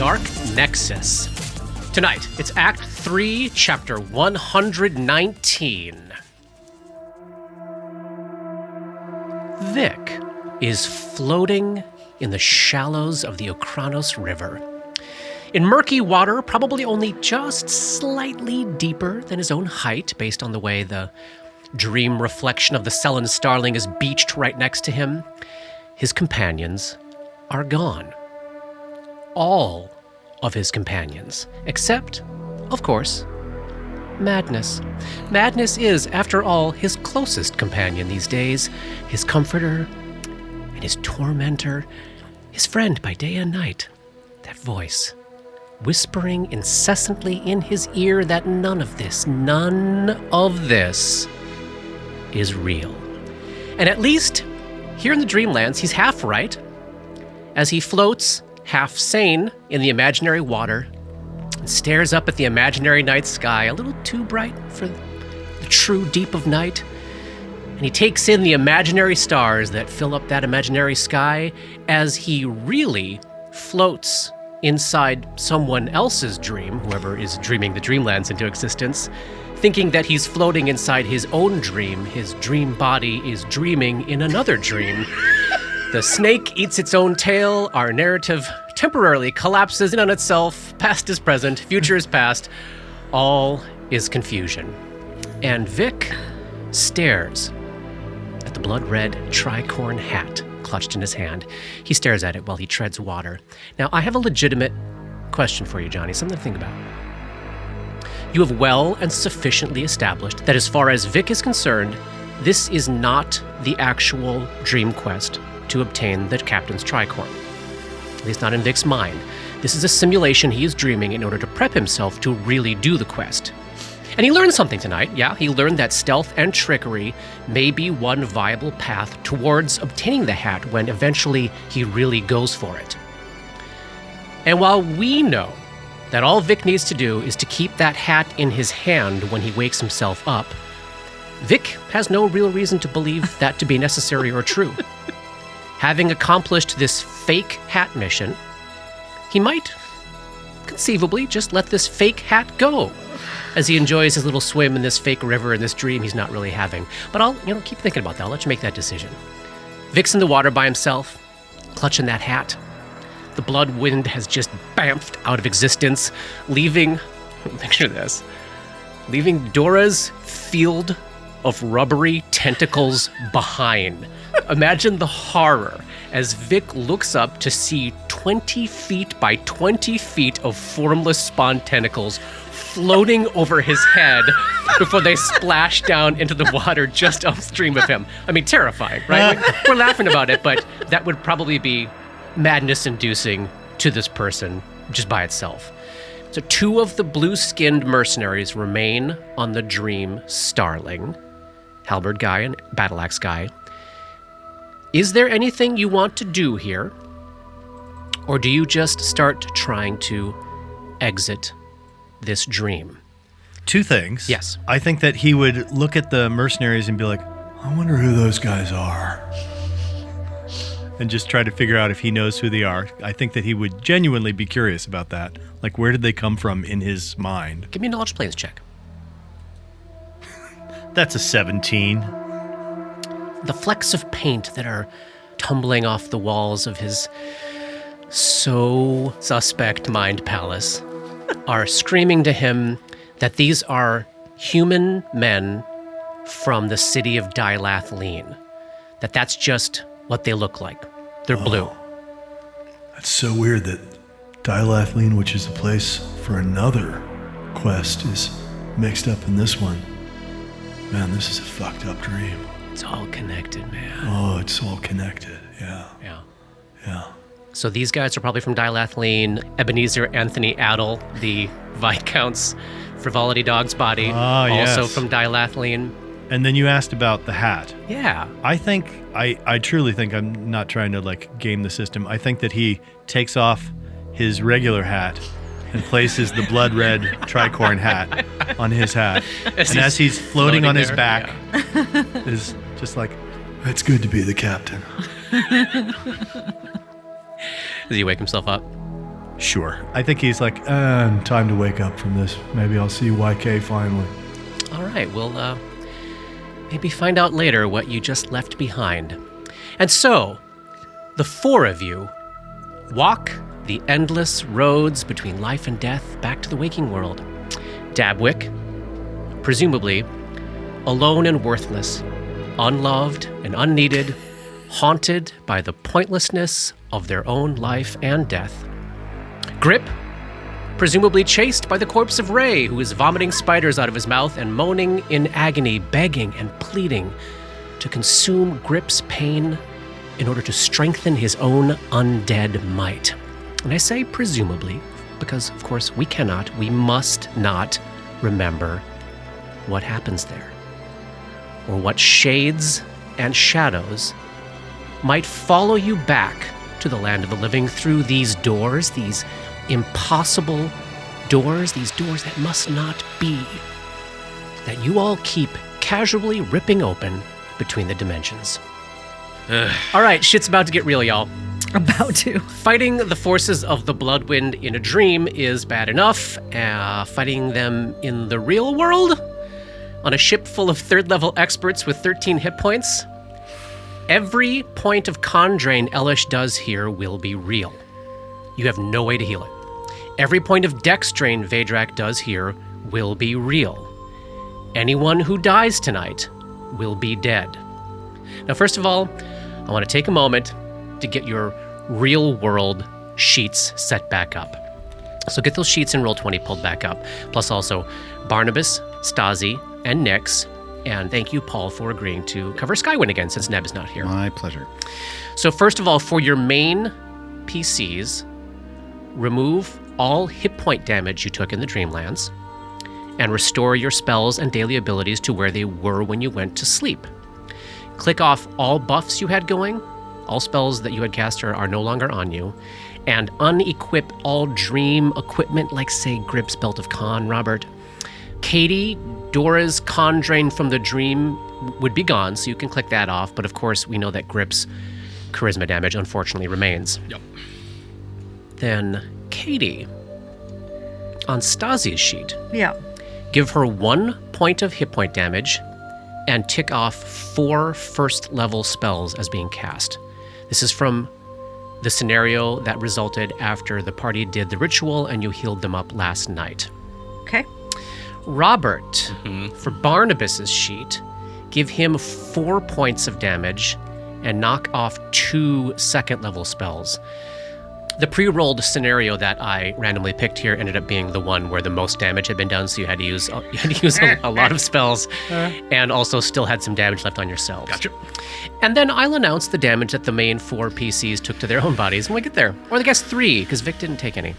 Dark Nexus. Tonight, it's Act 3, Chapter 119. Vic is floating in the shallows of the Okranos River. In murky water, probably only just slightly deeper than his own height, based on the way the dream reflection of the Sullen Starling is beached right next to him, his companions are gone. All of his companions, except, of course, Madness. Madness is, after all, his closest companion these days, his comforter and his tormentor, his friend by day and night. That voice, whispering incessantly in his ear that none of this is real. And at least, here in the Dreamlands, he's half right, as he floats, half sane, in the imaginary water, and stares up at the imaginary night sky, a little too bright for the true deep of night. And he takes in the imaginary stars that fill up that imaginary sky as he really floats inside someone else's dream, whoever is dreaming the Dreamlands into existence, thinking that he's floating inside his own dream. His dream body is dreaming in another dream. The snake eats its own tail. Our narrative temporarily collapses in on itself. Past is present, future is past. All is confusion. And Vic stares at the blood-red tricorn hat clutched in his hand. He stares at it while he treads water. Now, I have a legitimate question for you, Johnny, something to think about. You have well and sufficiently established that as far as Vic is concerned, this is not the actual dream quest to obtain the captain's tricorn. At least not in Vic's mind. This is a simulation he is dreaming in order to prep himself to really do the quest. And he learned something tonight. Yeah, he learned that stealth and trickery may be one viable path towards obtaining the hat when eventually he really goes for it. And while we know that all Vic needs to do is to keep that hat in his hand when he wakes himself up, Vic has no real reason to believe that to be necessary or true. Having accomplished this fake hat mission, he might conceivably just let this fake hat go as he enjoys his little swim in this fake river in this dream he's not really having. But I'll keep thinking about that. I'll let you make that decision. Vic's in the water by himself, clutching that hat. The blood wind has just bamfed out of existence, leaving, picture this, leaving Dora's field of rubbery tentacles behind. Imagine the horror as Vic looks up to see 20 feet by 20 feet of formless spawn tentacles floating over his head before they splash down into the water just upstream of him. I mean, terrifying, right? We're laughing about it, but that would probably be madness-inducing to this person just by itself. So 2 of the blue-skinned mercenaries remain on the Dream Starling, Halberd guy and Battle Axe guy. Is there anything you want to do here? Or do you just start trying to exit this dream? 2 things. Yes. I think that he would look at the mercenaries and be like, I wonder who those guys are. And just try to figure out if he knows who they are. I think that he would genuinely be curious about that. Like, where did they come from in his mind? Give me a knowledge planes check. That's a 17. The flecks of paint that are tumbling off the walls of his so suspect mind palace are screaming to him that these are human men from the city of Dilathleen. That's just what they look like. They're blue. That's so weird that Dilathleen, which is the place for another quest, is mixed up in this one. Man, this is a fucked up dream. It's all connected, man. Oh, it's all connected. Yeah. Yeah. So these guys are probably from Dilathleen. Ebenezer Anthony Adel, the Viscount's frivolity dog's body, also from Dilathleen. And then you asked about the hat. Yeah. I truly think, I'm not trying to game the system. I think that he takes off his regular hat and places the blood red tricorn hat on his hat. As he's floating on his back, is just like, it's good to be the captain. Does he wake himself up? Sure. I think he's like, And time to wake up from this. Maybe I'll see YK finally. All right, we'll maybe find out later what you just left behind. And so, the four of you walk the endless roads between life and death back to the waking world. Dabwick, presumably alone and worthless, unloved and unneeded, haunted by the pointlessness of their own life and death. Grip, presumably chased by the corpse of Ray, who is vomiting spiders out of his mouth and moaning in agony, begging and pleading to consume Grip's pain in order to strengthen his own undead might. And I say presumably because, of course, we must not remember what happens there, or what shades and shadows might follow you back to the land of the living through these doors, these impossible doors, these doors that must not be, that you all keep casually ripping open between the dimensions. All right, shit's about to get real, y'all. About to. Fighting the forces of the Bloodwind in a dream is bad enough. Fighting them in the real world, on a ship full of third-level experts with 13 hit points, every point of con drain Elish does here will be real. You have no way to heal it. Every point of dex drain Vedrak does here will be real. Anyone who dies tonight will be dead. Now, first of all, I want to take a moment to get your real-world sheets set back up. So get those sheets in Roll20 pulled back up. Plus also Barnabas, Stasi, and Nix. And thank you, Paul, for agreeing to cover Skywind again since Neb is not here. My pleasure. So first of all, for your main PCs, remove all hit point damage you took in the Dreamlands and restore your spells and daily abilities to where they were when you went to sleep. Click off all buffs you had going. All spells that you had cast are no longer on you. And unequip all dream equipment, like, say, Grip's Belt of Con, Robert. Katie, Dora's con drain from the dream would be gone, so you can click that off. But of course, we know that Grip's charisma damage unfortunately remains. Yep. Then Katie, on Stasi's sheet, Yeah. give her 1 point of hit point damage and tick off 4 first-level spells as being cast. This is from the scenario that resulted after the party did the ritual and you healed them up last night. Okay. Robert, for Barnabas's sheet, give him 4 points of damage and knock off 2 second-level spells. The pre-rolled scenario that I randomly picked here ended up being the one where the most damage had been done, so you had to use a lot of spells, and also still had some damage left on yourselves. Gotcha. And then I'll announce the damage that the main 4 PCs took to their own bodies when we get there. Or I guess 3, because Vic didn't take any.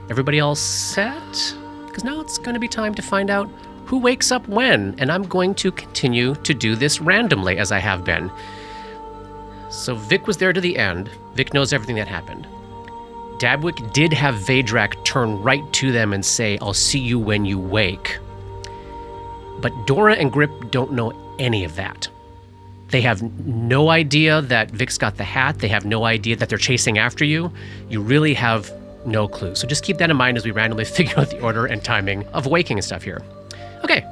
Everybody all set? Because now it's going to be time to find out who wakes up when, and I'm going to continue to do this randomly as I have been. So Vic was there to the end. Vic knows everything that happened. Dabwick did have Vedrak turn right to them and say, "I'll see you when you wake." But Dora and Grip don't know any of that. They have no idea that Vic's got the hat. They have no idea that they're chasing after you. You really have no clue. So just keep that in mind as we randomly figure out the order and timing of waking and stuff here. Okay,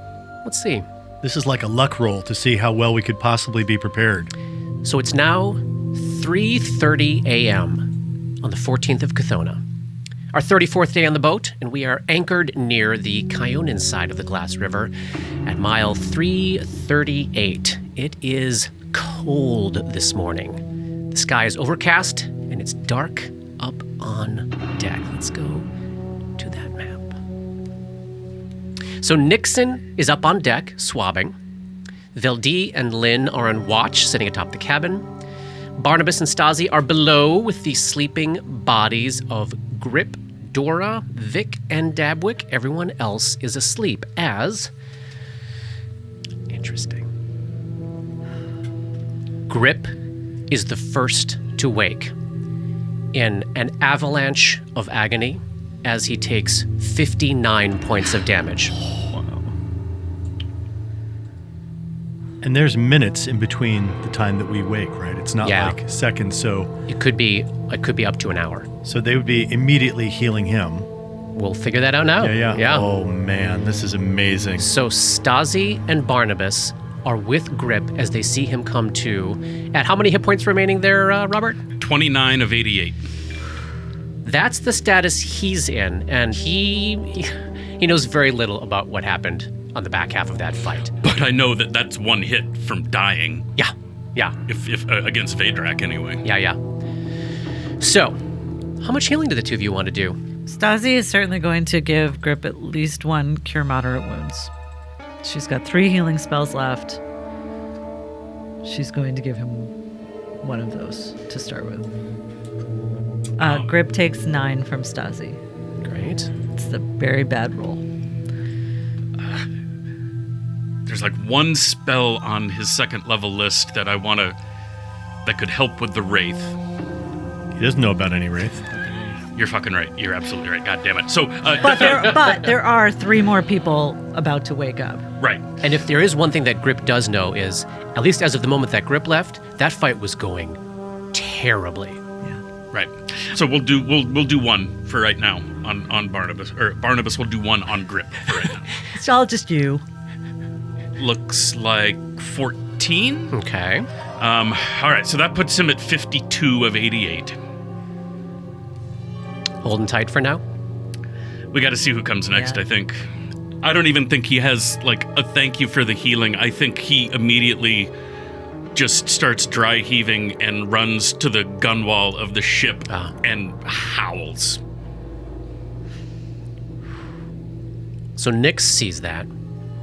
let's see. this is like a luck roll to see how well we could possibly be prepared. So it's now 3:30 a.m. on the 14th of Chthona. Our 34th day on the boat, and we are anchored near the Kyonin side of the Glass River at mile 338. It is cold this morning. The sky is overcast, and it's dark up on deck. Let's go to that map. So Nixon is up on deck, swabbing. Veldy and Lynn are on watch, sitting atop the cabin. Barnabas and Stasi are below with the sleeping bodies of Grip, Dora, Vic, and Dabwick. Everyone else is asleep as... Interesting. Grip is the first to wake in an avalanche of agony as he takes 59 points of damage. And there's minutes in between the time that we wake, right? It's not Yeah. like seconds. So It could be up to an hour. they would be immediately healing him. We'll figure that out now. Yeah. Oh man, this is amazing. So Stasi and Barnabas are with Grip as they see him come to. At how many hit points remaining there, Robert? 29 of 88. That's the status he's in, and he knows very little about what happened on the back half of that fight. But I know that that's one hit from dying. Yeah. If against Vedrak, anyway. Yeah. So, how much healing do the two of you want to do? Stasi is certainly going to give Grip at least one cure moderate wounds. She's got 3 healing spells left. She's going to give him one of those to start with. Grip takes 9 from Stasi. Great. It's the very bad roll. There's like one spell on his second level list that that could help with the Wraith. He doesn't know about any Wraith. You're fucking right. You're absolutely right. God damn it. So, But there are 3 more people about to wake up. right. And if there is one thing that Grip does know is, at least as of the moment that Grip left, that fight was going terribly. Yeah. Right. So we'll do one for right now on Barnabas, or Barnabas will do one on Grip for right now. It's all just you. Looks like 14. Okay. All right. So that puts him at 52 of 88. Holding tight for now. We got to see who comes next. Yeah. I think. I don't even think he has like a thank you for the healing. I think he immediately just starts dry heaving and runs to the gunwale of the ship and howls. So Nix sees that.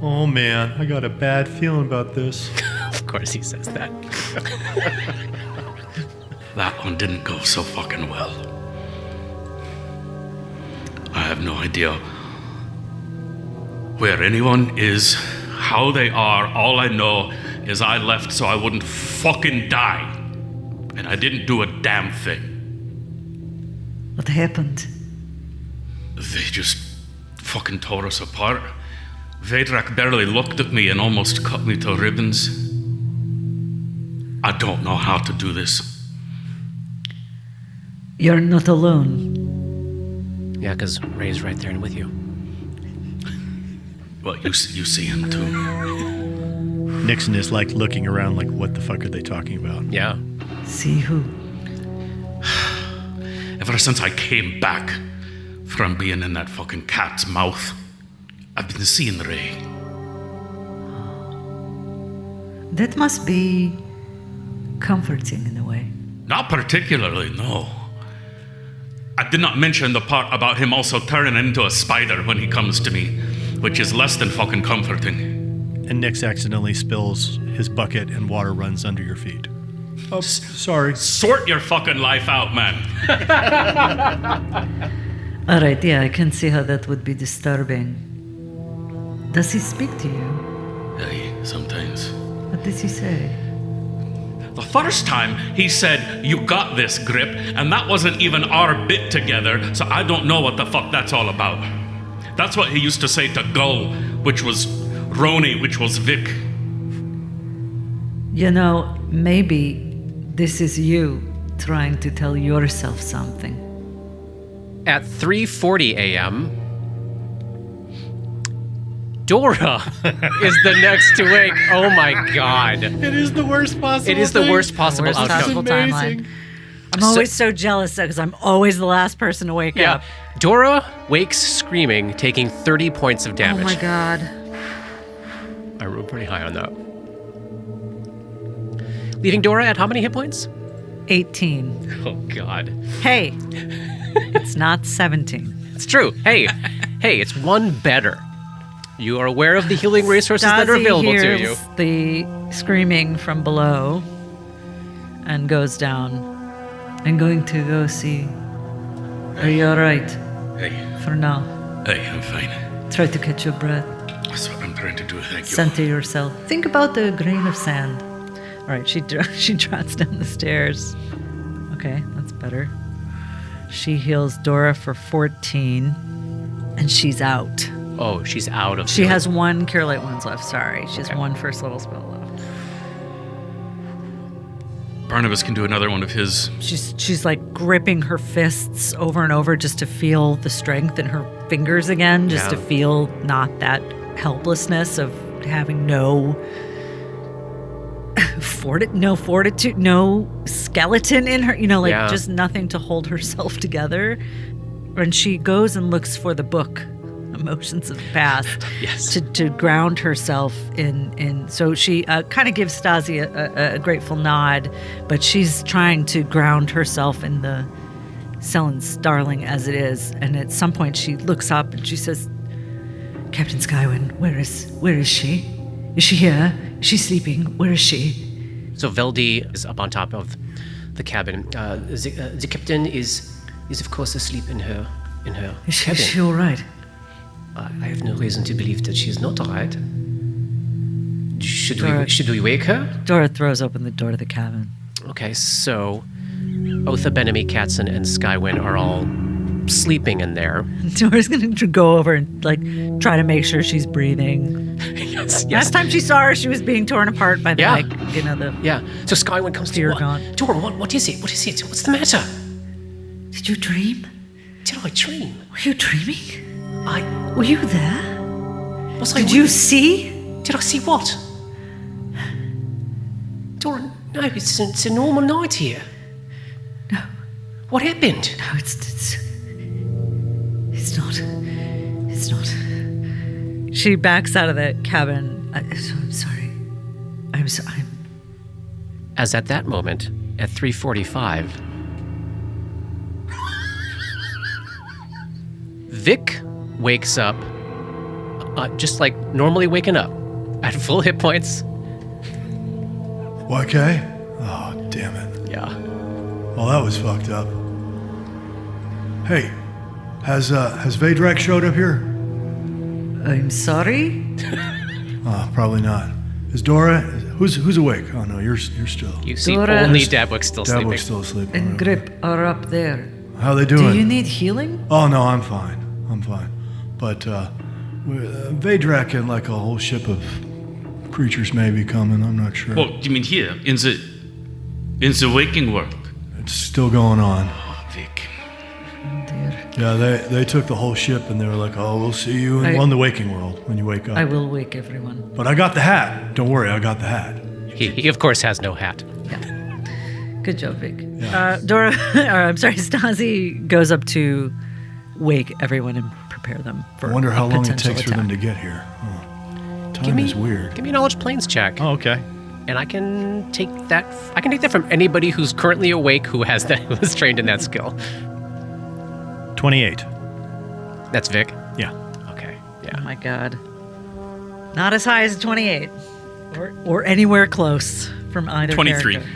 Oh man, I got a bad feeling about this. Of course he says that. That one didn't go so fucking well. I have no idea where anyone is, how they are. All I know is I left so I wouldn't fucking die. And I didn't do a damn thing. What happened? They just fucking tore us apart. Vedrak barely looked at me and almost cut me to ribbons. I don't know how to do this. You're not alone. Yeah, because Ray's right there and with you. Well, you see him too. Nixon is like looking around like, what the fuck are they talking about? Yeah. See who? Ever since I came back from being in that fucking cat's mouth, I've been seeing Ray. That must be comforting in a way. Not particularly, no. I did not mention the part about him also turning into a spider when he comes to me, which is less than fucking comforting. And Nix accidentally spills his bucket and water runs under your feet. Oh, sorry. Sort your fucking life out, man. All right, yeah, I can see how that would be disturbing. Does he speak to you? Hey, sometimes. What does he say? The first time he said, "You got this, Grip," and that wasn't even our bit together, so I don't know what the fuck that's all about. That's what he used to say to Gull, which was Roni, which was Vic. You know, maybe this is you trying to tell yourself something. At 3:40 a.m., Dora is the next to wake. Oh my god. It is the worst possible It is the worst possible Worst outcome. possible timeline. I'm always so jealous because I'm always the last person to wake Yeah. up. Dora wakes screaming, taking 30 points of damage. Oh my god. I rolled pretty high on that. Leaving Dora at how many hit points? 18. Oh god. Hey, it's not 17. It's true. Hey, it's one better. You are aware of the healing resources that are Stasi available to you. hears the screaming from below and goes down. I'm going to go see. Are you all right Hey, for now? I'm fine. Try to catch your breath. That's what I'm trying to do, thank you. Center yourself. Think about a grain of sand. All right, she trots down the stairs. Okay, that's better. She heals Dora for 14, and she's out. Oh, she's out of She healing. has 1 Cure Light Wounds left. Sorry, she has Okay. 1 first level spell left. Barnabas can do another one of his. She's like gripping her fists over and over just to feel the strength in her fingers again, just to feel not that helplessness of having no fortitude, no skeleton in her, just nothing to hold herself together. And she goes and looks for the book, Emotions of the Past, Yes. to ground herself in. So she kind of gives Stasi a grateful nod, but she's trying to ground herself in the Sellen's darling as it is. And at some point she looks up and she says, Captain Skywin, where is she? Is she here? Is she sleeping? Where is she? So Veldy is up on top of the cabin. The captain is of course asleep in her Is cabin. she all right? I have no reason to believe that she's not all right. Should we wake her? Dora throws open the door to the cabin. Okay, so Otha, Benemy, Katzen, and Skywin are all sleeping in there. Dora's going to go over and try to make sure she's breathing. Yes. Last time she saw her, she was being torn apart by the Yeah. So Skywin comes to Dear Dora. God. Dora, what is it? What is it? What's the matter? Did you dream? Did I dream? Were you dreaming? Were you there? Was I? Did you see? Did I see what? Dora, no, it's a normal night here. No. What happened? No, it's not. It's not. She backs out of the cabin. I'm sorry. I'm sorry. As at that moment, at 3:45, Vic wakes up, just like normally waking up, at full hit points. YK? Oh, damn it. Yeah. Well, that was fucked up. Hey, has Vadrak showed up here? I'm sorry? Probably not. Is Dora? Who's awake? Oh no, you're still. You see Dora- only Dabwick still sleeping. Dabwick's still asleep. And Alright. Grip are up there. How they Do doing? you need healing? Oh no, I'm fine. But Vadrak and like a whole ship of creatures may be coming. I'm not sure. Oh, you mean here in the waking world? It's still going on. Vic. Dear. Yeah, they took the whole ship and they were like, "Oh, we'll see you in the waking world when you wake up." I will wake everyone. But I got the hat. Don't worry, I got the hat. He of course has no hat. Good job, Vic. Dora, Stasi goes up to wake everyone and prepare them for I wonder how a long it potential takes for them to attack. get here. Time is weird. Give me a knowledge planes check. Oh, okay. And I can take that from anybody who's currently awake who was trained in that skill. 28. That's Vic. Yeah. Okay. Oh Yeah. my god. Not as high as 28. Or anywhere close from either 23. character.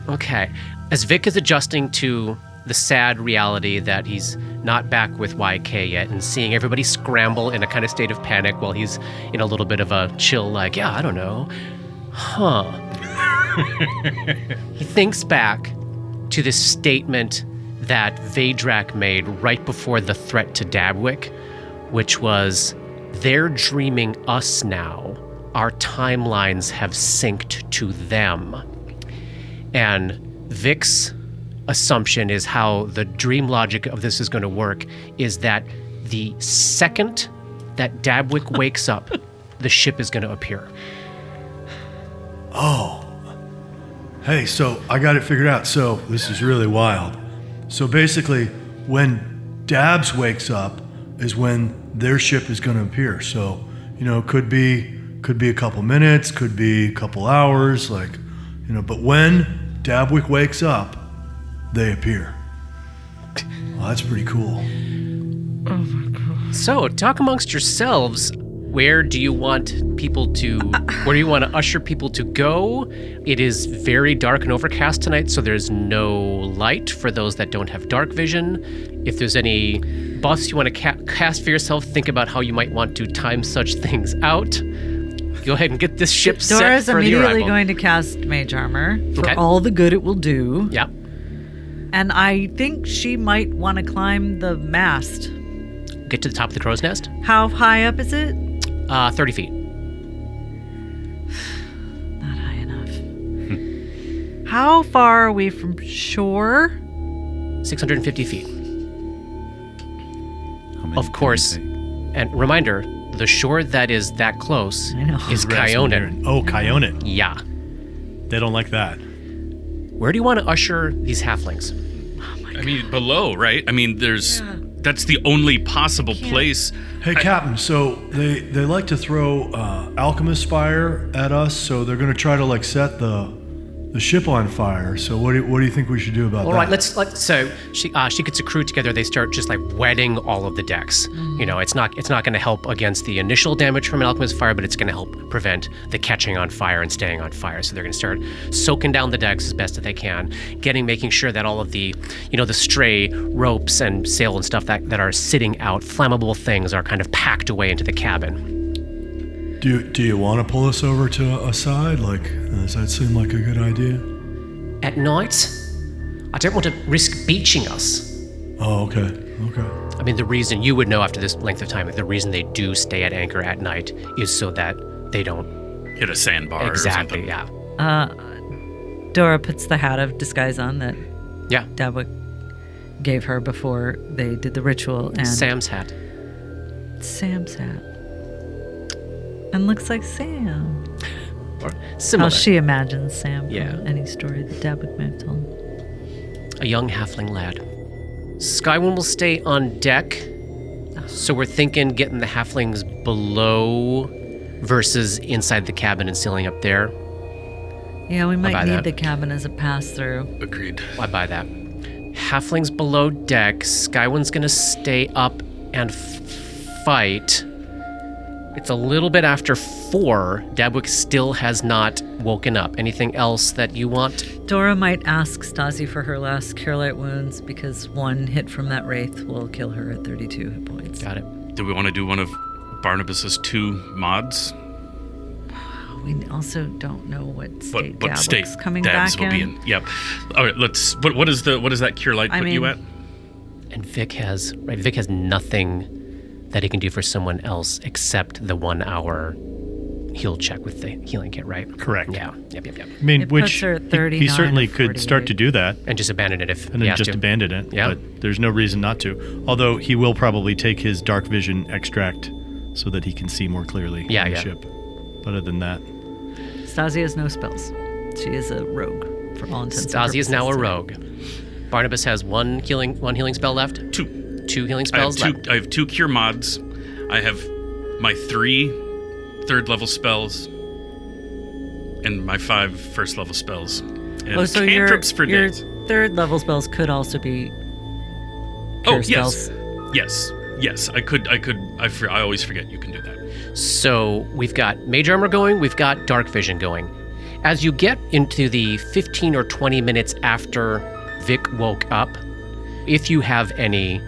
Okay. As Vic is adjusting to the sad reality that he's not back with YK yet and seeing everybody scramble in a kind of state of panic while he's in a little bit of a chill, like, yeah, I don't know. Huh. He thinks back to this statement that Vadrak made right before the threat to Dabwick, which was, they're dreaming us now. Our timelines have synced to them. And Vic's assumption is how the dream logic of this is going to work is that the second that Dabwick wakes up, the ship is going to appear. Oh. Hey, so I got it figured out. So this is really wild. So basically, when Dabs wakes up is when their ship is going to appear. So, could be a couple minutes, could be a couple hours, but when Dabwick wakes up, they appear. Well, that's pretty cool. So, talk amongst yourselves. Where do you want to usher people to go? It is very dark and overcast tonight, so there's no light for those that don't have dark vision. If there's any buffs you want to cast for yourself, think about how you might want to time such things out. Go ahead and get this ship set Dora's for the immediately arrival. going to cast Mage Armor for Okay. all the good it will do. Yeah. And I think she might want to climb the mast. Get to the top of the crow's nest. How high up is it? 30 feet. Not high enough. How far are we from shore? 650 feet. How many Of course. can we take? And reminder, the shore that is that close I know. is Rasmussen. Kyonin. Oh, Kyonin. Yeah. They don't like that. Where do you want to usher these halflings? I mean, below, right? I mean, that's the only possible place. Hey, Captain. So they like to throw alchemist fire at us. So they're gonna try to like set the ship on fire. So what do you think we should do about All that? right, so she gets a crew together. They start just like wetting all of the decks. You know, it's not going to help against the initial damage from an alchemist fire, but it's going to help prevent the catching on fire and staying on fire. So they're going to start soaking down the decks as best that they can, making sure that all of the, the stray ropes and sail and stuff that are sitting out, flammable things, are kind of packed away into the cabin. Do you want to pull us over to a side? Like, does that seem like a good idea? At night, I don't want to risk beaching us. Oh, okay. I mean, the reason you would know after this length of time, the reason they do stay at anchor at night is so that they don't Hit a sandbar exactly, or something. yeah. Dora puts the hat of disguise on that Yeah. Dabwick gave her before they did the ritual, and Sam's hat. Sam's hat. And looks like Sam. Or How similar. she imagines Sam Yeah. from any story that Dabwick may have told. A young halfling lad. Skywin will stay on deck, so we're thinking getting the halflings below versus inside the cabin and sealing up there. Yeah, we buy might need that. the cabin as a pass-through. Agreed. I buy that. Halflings below deck. Skywin's gonna stay up and fight. It's a little bit after 4. Dabwick still has not woken up. Anything else that you want? Dora might ask Stasi for her last Cure Light wounds because one hit from that wraith will kill her at 32 hit points. Got it. Do we want to do one of Barnabas's 2 mods? We also don't know what state But state Dabwick's coming Dabs back will be in. Yep. All right. Let's. What is that cure light I put you mean- at? And Vic has nothing that he can do for someone else except the 1 hour heal check with the healing kit, right? Correct. Yeah. Yep. I mean, It which puts her at he 39 certainly or could start 48. to do that And just abandon it if and he then has just to. abandon it. Yeah. But there's no reason not to. Although he will probably take his dark vision extract so that he can see more clearly Yeah, on the yeah. ship. But other than that, Stasi has no spells. She is a rogue for all intents and Stasi is now a purposes. rogue. Barnabas has one healing spell left. 2. 2 healing I have spells 2. left. I have 2 cure mods. I have my 3 third level spells and my 5 first level spells. And Oh, so your cantrips for days. third level spells could also be Oh, cure yes. spells. Yes. I always forget you can do that. So we've got mage armor going, we've got dark vision going. As you get into the 15 or 20 minutes after Vic woke up, if you have any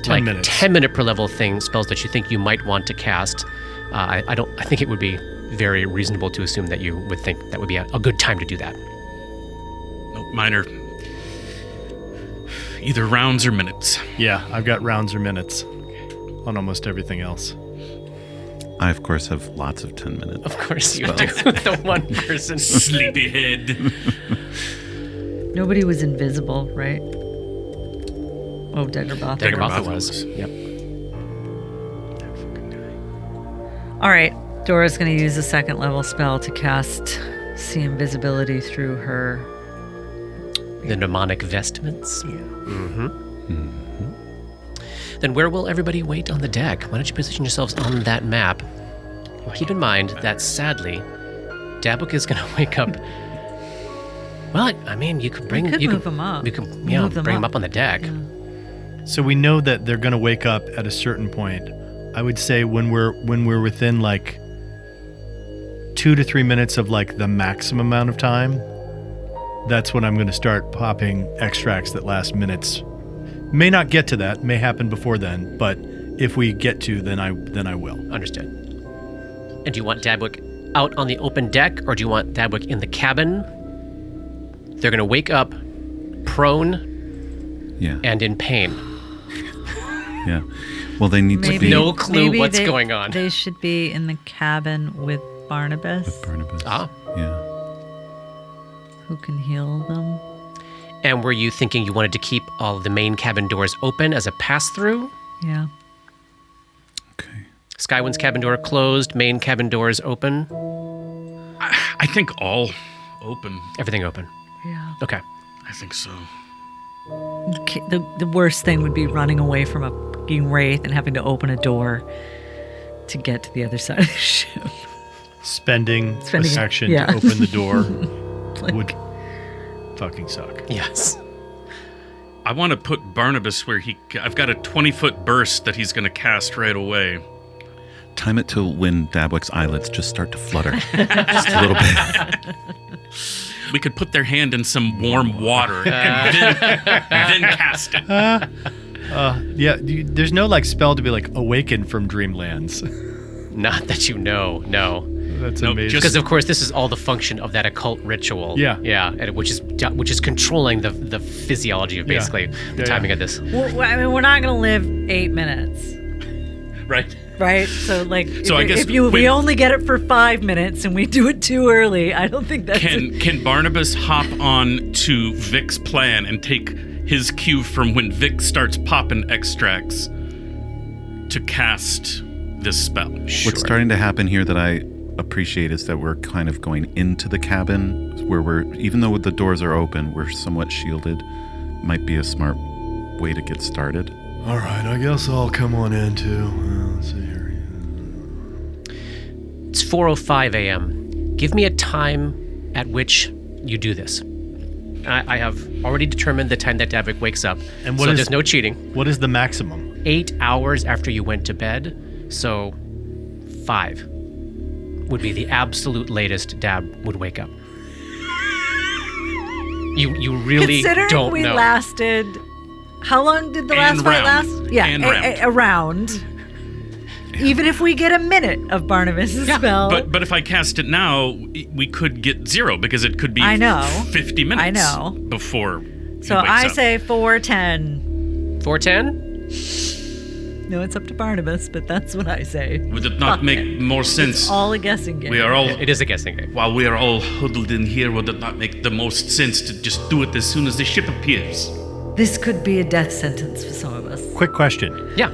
10 minutes. 10-minute per level spells that you think you might want to cast, I think it would be very reasonable to assume that you would think that would be a good time to do that. Nope, mine are either rounds or minutes. yeah, I've got rounds or minutes on almost everything else. I, of course, have lots of 10 minutes. Of course you do. The one person. Sleepyhead. Nobody was invisible, right? Oh, Daggerboth. Daggerboth Daggerboth was. was. Yep. All right. Dora's going to use a second level spell to cast see invisibility through her. The mnemonic vestments. Then where will everybody wait on the deck? Why don't you position yourselves on that map? Well, keep in mind that sadly, Dabwick is going to wake up. Well, I mean, you could bring. We could you move him up. You can, Move them bring him up. up on the deck. So we know that they're going to wake up at a certain point. I would say when we're within like 2 to 3 minutes of like the maximum amount of time, that's when I'm going to start popping extracts that last minutes. May not get to that, may happen before then, but if we get to, then I will. Understood. And do you want Dabwick out on the open deck, or do you want Dabwick in the cabin? They're going to wake up prone Yeah. and in pain. Yeah. Well, they need to Maybe, be No clue maybe what's they- going on. They should be in the cabin with Barnabas, with Barnabas. Ah. Yeah. who can heal them. And were you thinking you wanted to keep all of the main cabin doors open as a pass-through? Yeah. Okay. Skywind's cabin door closed, main cabin doors open. I think all open. Everything open. Yeah. Okay. I think so. The worst thing would be running away from a fucking wraith and having to open a door to get to the other side of the ship. Spending Spending- action yeah. to open the door Like- would fucking suck. Yes. I want to put Barnabas where I've got a 20-foot burst that he's going to cast right away. Time it to when Dabwick's eyelids just start to flutter. Just a little bit. We could put their hand in some warm water and then cast it. Yeah, there's no like spell to be like awakened from dreamlands. Not that you know, no. That's Nope, amazing. just- Because of course this is all the function of that occult ritual. Yeah. Yeah, and which is controlling the physiology of basically the Yeah, timing yeah. of this. Well, I mean, we're not going to live 8 minutes, Right? right? So, like, So I guess if we when- only get it for 5 minutes and we do it too early, I don't think that's... Can Barnabas hop on to Vic's plan and take his cue from when Vic starts popping extracts to cast this spell? What's starting to happen here that I appreciate is that we're kind of going into the cabin where even though the doors are open, we're somewhat shielded. Might be a smart way to get started. All right, I guess I'll come on in too. Let's see here. It's 4:05 a.m. Give me a time at which you do this. I have already determined the time that Davik wakes up, And what so is- there's no cheating. What is the maximum? 8 hours after you went to bed, so 5 would be the absolute latest Dab would wake up. You really Considering don't we know. lasted... How long did the last And fight round. last? Yeah, And a round. Even if we get a minute of Barnabas' spell... But if I cast it now, we could get 0 because it could be I know. 50 minutes I know. before he So wakes I up. say 4:10. 4:10? No, it's up to Barnabas, but that's what I say. Would it not Fuck make it. more sense? It's all a guessing game. We are all It is a guessing game. While we are all huddled in here, would it not make the most sense to just do it as soon as the ship appears? This could be a death sentence for some of us. Quick question. Yeah,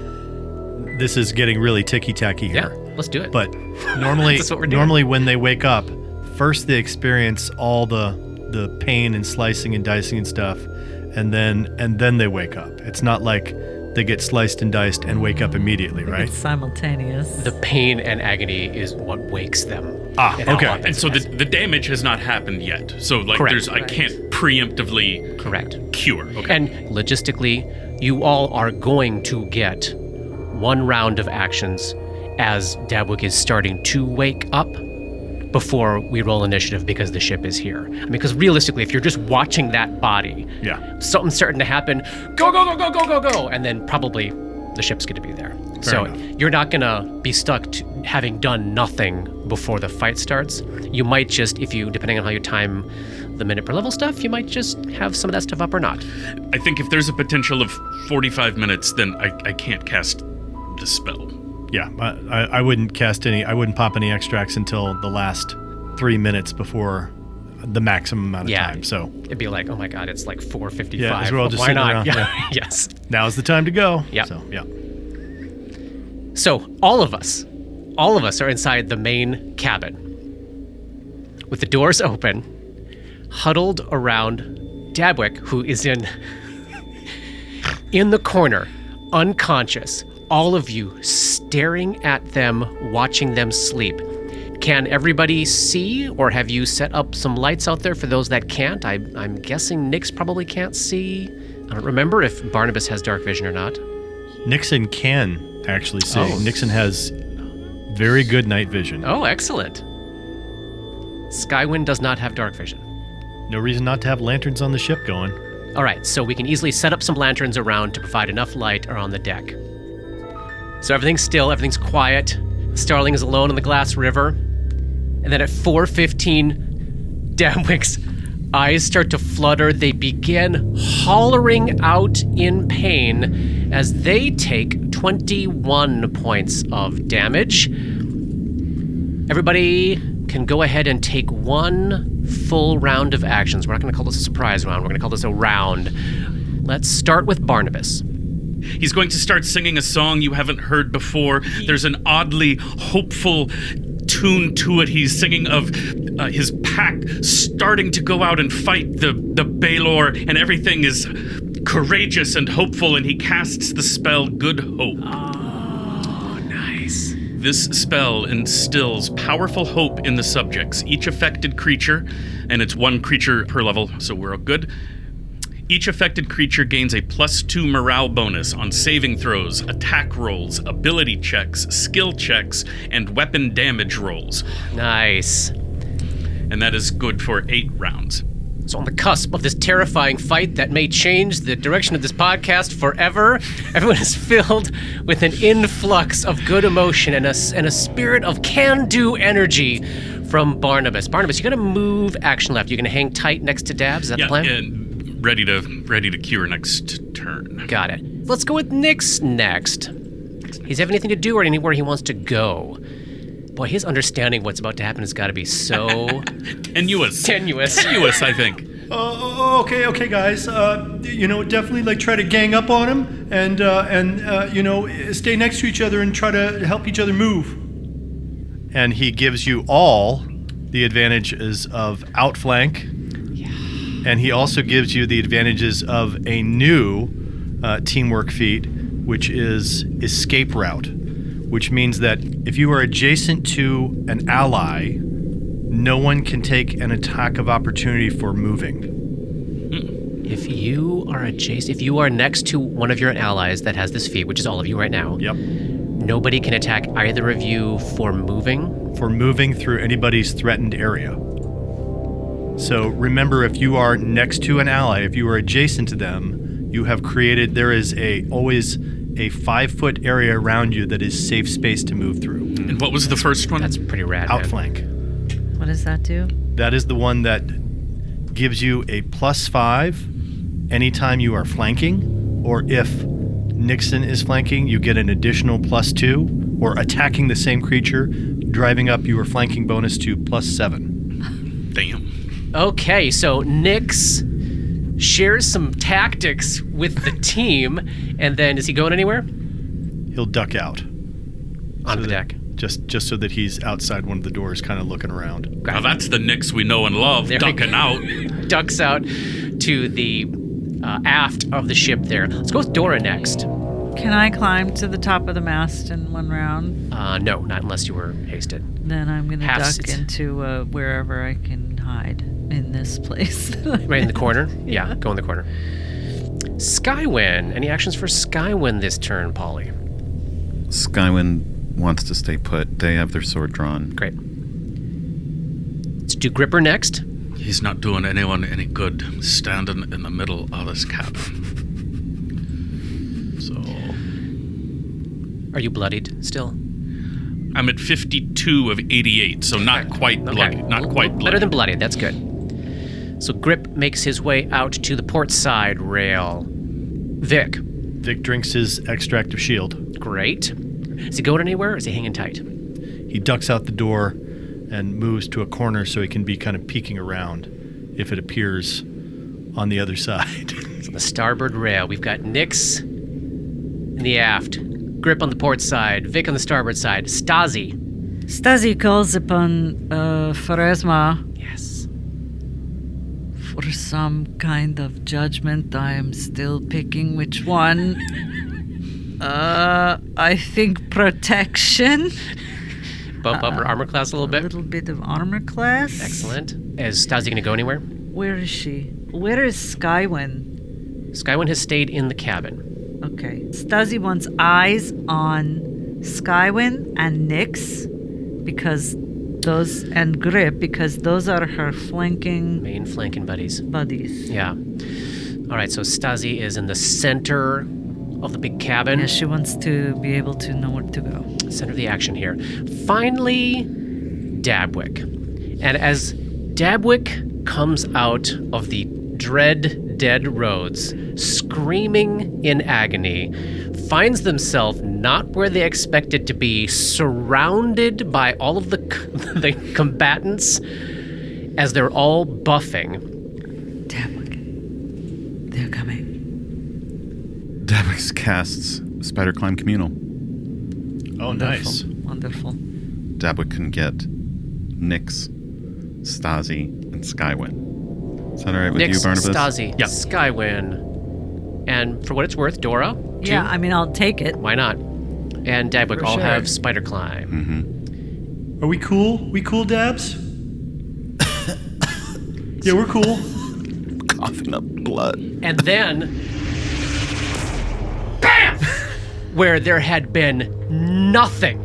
This is getting really ticky-tacky yeah, here. let's do it. But normally, That's what we're doing. normally when they wake up, first they experience all the pain and slicing and dicing and stuff, and then they wake up. It's not like they get sliced and diced and wake up immediately, right? It's simultaneous. The pain and agony is what wakes them. Ah, It all okay. happens And so as- the damage has not happened yet. So like Correct. I can't preemptively correct. cure. Okay. And logistically, you all are going to get one round of actions as Dabwick is starting to wake up before we roll initiative because the ship is here. I mean, because realistically, if you're just watching that body, Yeah. something's starting to happen, go, go, go, go, go, go, go, and then probably the ship's going to be there. So enough. you're not going to be stuck to having done nothing before the fight starts. You might just, depending on how you time the minute per level stuff, you might just have some of that stuff up or not. I think if there's a potential of 45 minutes, then I can't cast the spell. Yeah, I wouldn't I wouldn't pop any extracts until the last 3 minutes before the maximum amount of time. So it'd be like, oh my god, it's like 4:55. Yeah, as we're all just Why sitting not? around, Yeah. yeah. Yes. now's the time to go. Yeah. So, yeah. So all of us are inside the main cabin with the doors open, huddled around Dabwick, who is in the corner, unconscious. All of you staring at them, watching them sleep. Can everybody see, or have you set up some lights out there for those that can't? I'm guessing Nyx probably can't see. I don't remember if Barnabas has dark vision or not. Nixon can actually see. Oh. Nixon has very good night vision. Oh, excellent. Skywind does not have dark vision. No reason not to have lanterns on the ship going. All right, so we can easily set up some lanterns around to provide enough light around the deck. So everything's still, everything's quiet. Starling is alone on the glass river. And then at 4:15, Damwick's eyes start to flutter. They begin hollering out in pain as they take 21 points of damage. Everybody can go ahead and take one full round of actions. We're not going to call this a surprise round. We're going to call this a round. Let's start with Barnabas. He's going to start singing a song you haven't heard before. There's an oddly hopeful tune to it. He's singing of his pack starting to go out and fight the Baelor, and everything is courageous and hopeful, and he casts the spell Good Hope. Oh, nice. This spell instills powerful hope in the subjects. Each affected creature, and it's one creature per level, so we're all good. Each affected creature gains a +2 morale bonus on saving throws, attack rolls, ability checks, skill checks, and weapon damage rolls. Nice. And that is good for 8 rounds. So on the cusp of this terrifying fight that may change the direction of this podcast forever, everyone is filled with an influx of good emotion and a spirit of can-do energy from Barnabas. Barnabas, you're going to move action left. You're going to hang tight next to Dabs. Is that the plan? And ready to cure next turn. Got it. Let's go with Nyx next. He's have anything to do or anywhere he wants to go. Boy, his understanding what's about to happen has got to be so Tenuous, I think. Okay, guys. Definitely like try to gang up on him and stay next to each other and try to help each other move. And he gives you all the advantages of outflank. Yeah. And he also gives you the advantages of a new teamwork feat, which is escape route, which means that if you are adjacent to an ally, no one can take an attack of opportunity for moving. If you are next to one of your allies that has this feat, which is all of you right now. Yep. Nobody can attack either of you for moving? For moving through anybody's threatened area. So remember, if you are next to an ally, if you are adjacent to them, you have created, there is always a 5-foot area around you that is safe space to move through. And what was the first one? That's pretty rad. Outflank. What does that do? That is the one that gives you a +5 anytime you are flanking, or if Nixon is flanking, you get an additional +2, or attacking the same creature, driving up your flanking bonus to +7. Damn. Okay, so Nyx shares some tactics with the team, and then is he going anywhere? He'll duck out. On the deck. Just so that he's outside one of the doors kind of looking around. Now that's the Nyx we know and love, ducking out. Ducks out to the aft of the ship there. Let's go with Dora next. Can I climb to the top of the mast in one round? No, not unless you were hasted. Then I'm going to duck Half-sit. into wherever I can hide in this place. Right in the corner? Yeah, go in the corner. Skywin. Any actions for Skywin this turn, Polly? Skywin wants to stay put. They have their sword drawn. Great. Let's do Gripper next. He's not doing anyone any good standing in the middle of this cabin. So Are you bloodied still? I'm at 52 of 88, so not quite bloody. Not quite bloody. Better than bloodied, that's good. So Grip makes his way out to the port side rail. Vic. Vic drinks his extract of shield. Great. Is he going anywhere or is he hanging tight? He ducks out the door and moves to a corner so he can be kind of peeking around if it appears on the other side. So the starboard rail, we've got Nyx in the aft, Grip on the port side, Vic on the starboard side, Stasi. Stasi calls upon Pharasma Yes. for some kind of judgment. I am still picking which one. I think protection. Bump up her armor class a little A bit. little bit of armor class. Excellent. Is Stasi going to go anywhere? Where is she? Where is Skywin? Skywin has stayed in the cabin. Okay. Stasi wants eyes on Skywin and Nyx and Grip because those are her flanking Main flanking buddies. buddies. Yeah. All right, so Stasi is in the center of the big cabin. Yeah, she wants to be able to know where to go. Center of the action here. Finally, Dabwick. And as Dabwick comes out of the dread dead roads, screaming in agony, finds themselves not where they expected to be, surrounded by all of the combatants as they're all buffing. Damn, they're coming. Dabix casts Spider Climb Communal. Oh, nice. Wonderful. Dabwick can get Nyx, Stasi, and Skywin. Is that all right with Nyx, you, Barnabas? Stasi, Yeah. Skywin, and for what it's worth, Dora. too. Yeah, I mean, I'll take it. Why not? And Dabwick For all sure. have Spider Climb. Mm-hmm. Are we cool? We cool, Dabs? Yeah, we're cool. Coughing up blood. And then, BAM! Where there had been nothing,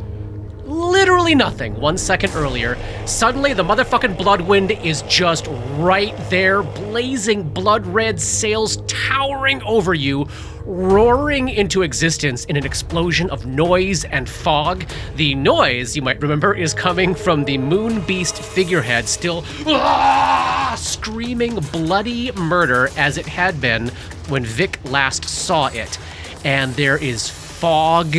literally nothing, 1 second earlier, suddenly the motherfucking Bloodwind is just right there, blazing blood red sails towering over you, roaring into existence in an explosion of noise and fog. The noise, you might remember, is coming from the Moon Beast figurehead, still screaming bloody murder as it had been when Vic last saw it. And there is fog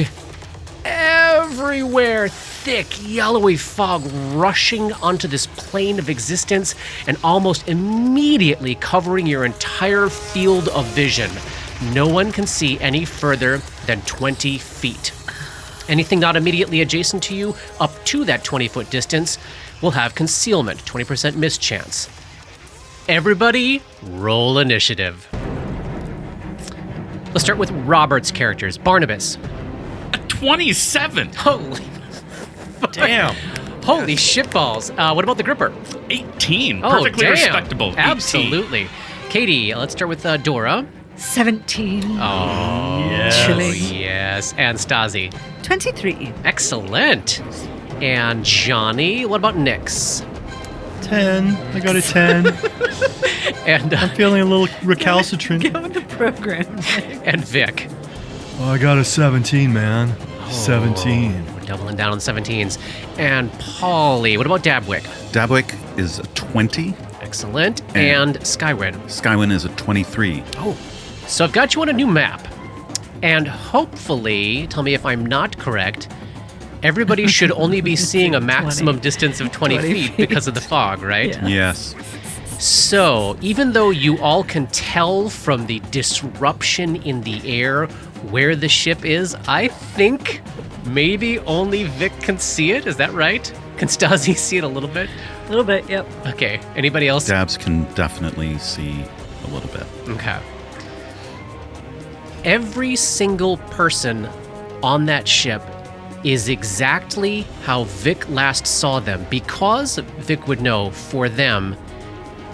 everywhere, thick, yellowy fog rushing onto this plane of existence and almost immediately covering your entire field of vision. No one can see any further than 20 feet. Anything not immediately adjacent to you, up to that 20-foot distance, will have concealment, 20% miss chance. Everybody, roll initiative. Let's start with Robert's characters. Barnabas. 27. Holy, Damn. holy shitballs. What about the Gripper? 18. Oh, Perfectly damn. respectable. 18. Absolutely. Katie, let's start with Dora. 17. Oh, Chilling. yes. And Stasi. 23. Excellent. And Johnny, what about Nyx? 10. I got a 10. And I'm feeling a little recalcitrant. Get with the program. and Vic. Oh, I got a 17, man. 17. We're doubling down on 17s. And Polly, what about Dabwick? Dabwick is a 20. Excellent. And Skywin. Skywin is a 23. Oh, so I've got you on a new map. And hopefully, tell me if I'm not correct, everybody should only be seeing a maximum distance of 20 feet because of the fog, right? Yeah. Yes. So, even though you all can tell from the disruption in the air where the ship is, I think maybe only Vic can see it. Is that right? Can Stasi see it a little bit? A little bit, yep. Okay. Anybody else? Dabs can definitely see a little bit. Okay. Every single person on that ship is exactly how Vic last saw them. Because Vic would know, for them,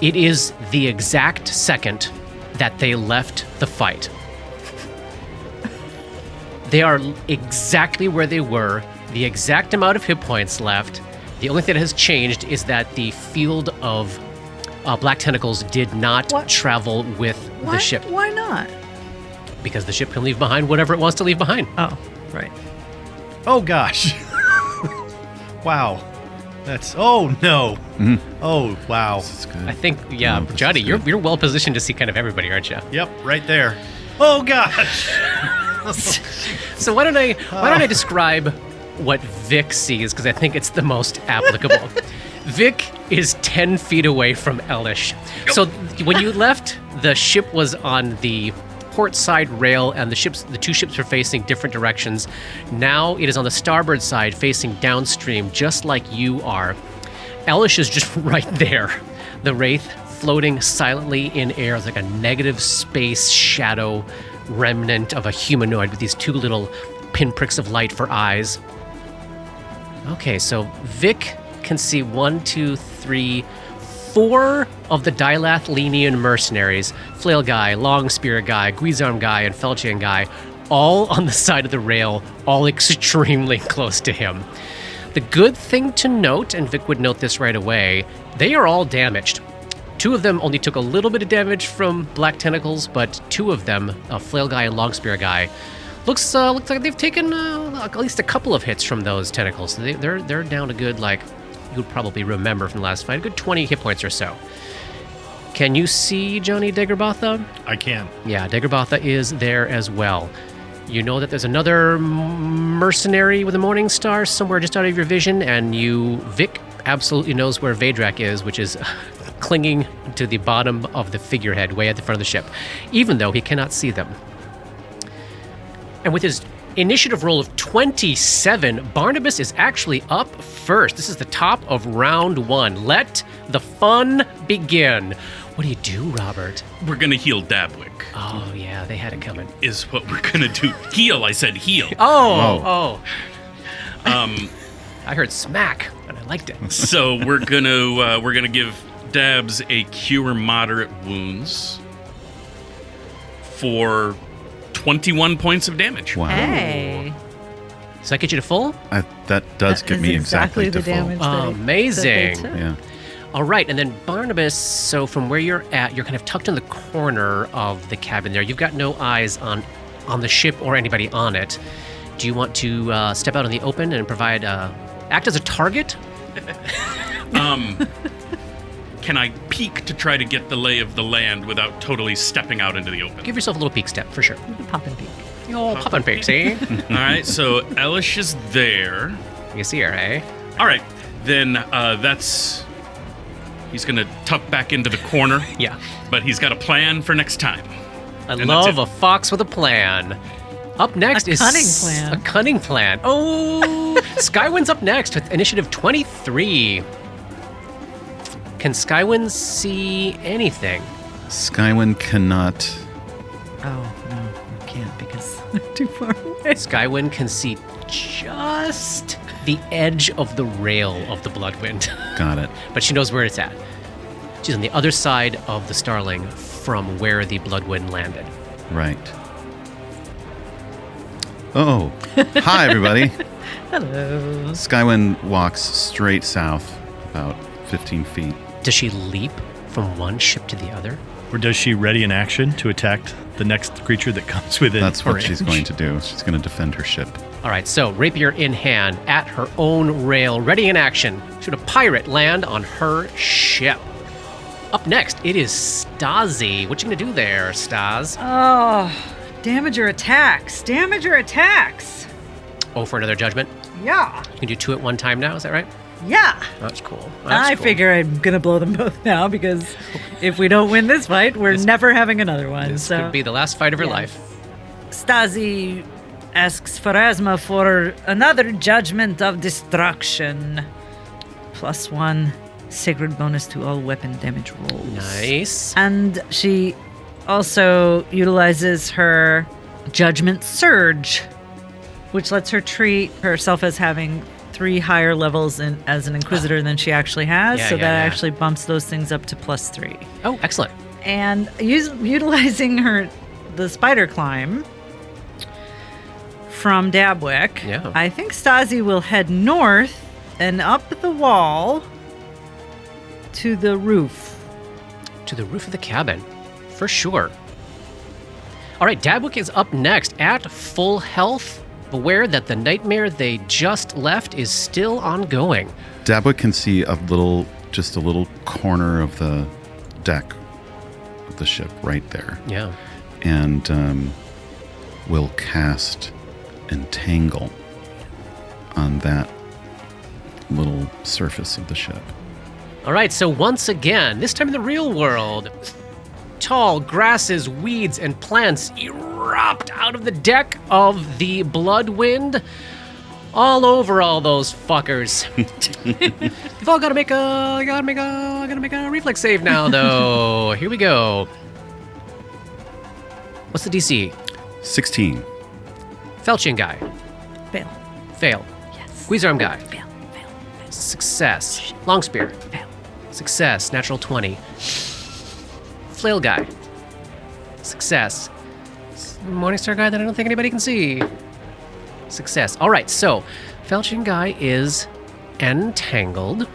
it is the exact second that they left the fight. They are exactly where they were, the exact amount of hit points left. The only thing that has changed is that the field of black tentacles did not What? travel with the ship, Why not? because the ship can leave behind whatever it wants to leave behind. Oh, right. Oh, gosh. Wow. That's... Oh, no. Oh, wow. That's good. I think, yeah, this is Johnny, good. you're well positioned to see kind of everybody, aren't you? Yep, right there. Oh, gosh. So why don't I describe what Vic sees, because I think it's the most applicable. Vic is 10 feet away from Elish. So when you left, the ship was on the port side rail, and the two ships were facing different directions. Now it is on the starboard side, facing downstream, just like you are. Elish is just right there. The Wraith floating silently in air like a negative space shadow remnant of a humanoid with these two little pinpricks of light for eyes. Okay, so Vic can see 1, 2, 3, 4 of the Dilathlenian mercenaries, Flail Guy, Long Spear Guy, Guizarm Guy, and Felchian Guy, all on the side of the rail, all extremely close to him. The good thing to note, and Vic would note this right away, they are all damaged. 2 of them only took a little bit of damage from black tentacles, but 2 of them, Flail Guy and Long Spear Guy, looks like they've taken at least a couple of hits from those tentacles. They're down a good, like, you would probably remember from the last fight, a good 20 hit points or so. Can you see Johnny Daggerbatha? I can. Yeah, Daggerbatha is there as well. You know that there's another mercenary with a morning star somewhere just out of your vision, and Vic absolutely knows where Vadrak is, which is clinging to the bottom of the figurehead way at the front of the ship, even though he cannot see them. And with his initiative roll of 27, Barnabas is actually up first. This is the top of round 1. Let the fun begin. What do you do, Robert? We're gonna heal Dabwick. Oh, yeah, they had it coming. Is what we're gonna do. Heal, I said heal. Oh. I heard smack, and I liked it. So we're gonna give Dabs a cure moderate wounds for 21 points of damage. Wow. Hey. Does that get you to full? That does get is me exactly the to full. damage that Amazing. they took. Yeah. All right, and then Barnabas, so from where you're at, you're kind of tucked in the corner of the cabin there. You've got no eyes on the ship or anybody on it. Do you want to step out in the open and provide, act as a target? Can I peek to try to get the lay of the land without totally stepping out into the open? Give yourself a little peek step, for sure. You can pop and peek. Oh, pop and peek, see? All right, so Elish is there. You see her, eh? All right, then he's gonna tuck back into the corner. Yeah. But he's got a plan for next time. I And love that's a it. fox with a plan. Up next A is cunning plan. A cunning plan. Oh, Skywind's up next with initiative 23. Can Skywind see anything? Skywin cannot. Oh, no, you can't because they're too far away. Skywind can see just the edge of the rail of the Bloodwind, Got it. but she knows where it's at. She's on the other side of the Starling from where the Bloodwind landed. Right. Oh. Hi, everybody. Hello. Skywin walks straight south about 15 feet. Does she leap from one ship to the other? Or does she ready an action to attack the next creature that comes within? That's what range? she's going to do. She's going to defend her ship. All right, so rapier in hand, at her own rail, ready in action. Should a pirate land on her ship? Up next, it is Stasi. What you gonna do there, Stas? Oh, damage or attacks. Damage or attacks. Oh, for another judgment? Yeah. You can do 2 at one time now, is that right? Yeah. That's cool. I figure I'm going to blow them both now because if we don't win this fight, we're never having another one. This so could be the last fight of her yeah. life. Stasi asks Pharasma for another judgment of destruction. +1 sacred bonus to all weapon damage rolls. Nice. And she also utilizes her Judgment Surge, which lets her treat herself as having 3 higher levels as an Inquisitor than she actually has. Yeah, so yeah, that yeah. actually bumps those things up to +3. Oh, excellent. And utilizing the spider climb from Dabwick, Yeah. I think Stasi will head north and up the wall to the roof. To the roof of the cabin, for sure. All right, Dabwick is up next at full health. Aware that the nightmare they just left is still ongoing. Dabwick can see just a little corner of the deck of the ship right there. Yeah. And will cast Entangle on that little surface of the ship. All right, so once again, this time in the real world, tall grasses, weeds, and plants erupt out of the deck of the Bloodwind, all over all those fuckers. You've all got to make a reflex save now, though. Here we go. What's the DC? 16. Felchian guy. Fail. Fail. Yes. Squeeze arm guy. Fail. Success. Long spear. Fail. Success. Natural 20. Flail guy. Success. Morningstar guy that I don't think anybody can see. Success. All right, so Felchian guy is entangled.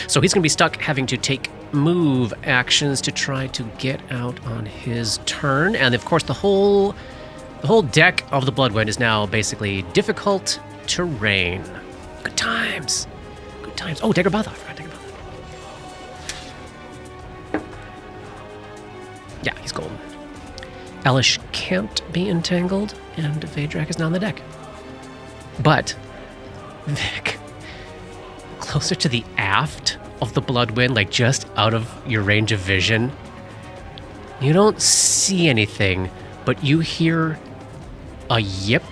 So he's going to be stuck having to take move actions to try to get out on his turn. And of course, the whole deck of the Bloodwind is now basically difficult terrain. Good times. Good times. Oh, Dagger Batha. I forgot Dagger Batha. Yeah, he's golden. Elish can't be entangled, and Vedrak is now on the deck. But, Vic, closer to the aft of the Bloodwind, like just out of your range of vision, you don't see anything, but you hear a yip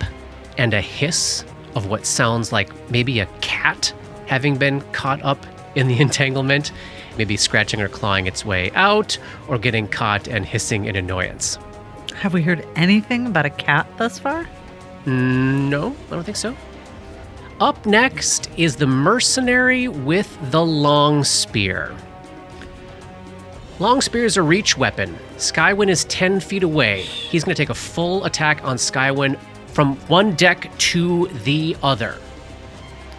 and a hiss of what sounds like maybe a cat having been caught up in the entanglement, maybe scratching or clawing its way out, or getting caught and hissing in annoyance. Have we heard anything about a cat thus far? No, I don't think so. Up next is the mercenary with the long spear. Long spear is a reach weapon. Skywin is 10 feet away. He's going to take a full attack on Skywin from one deck to the other.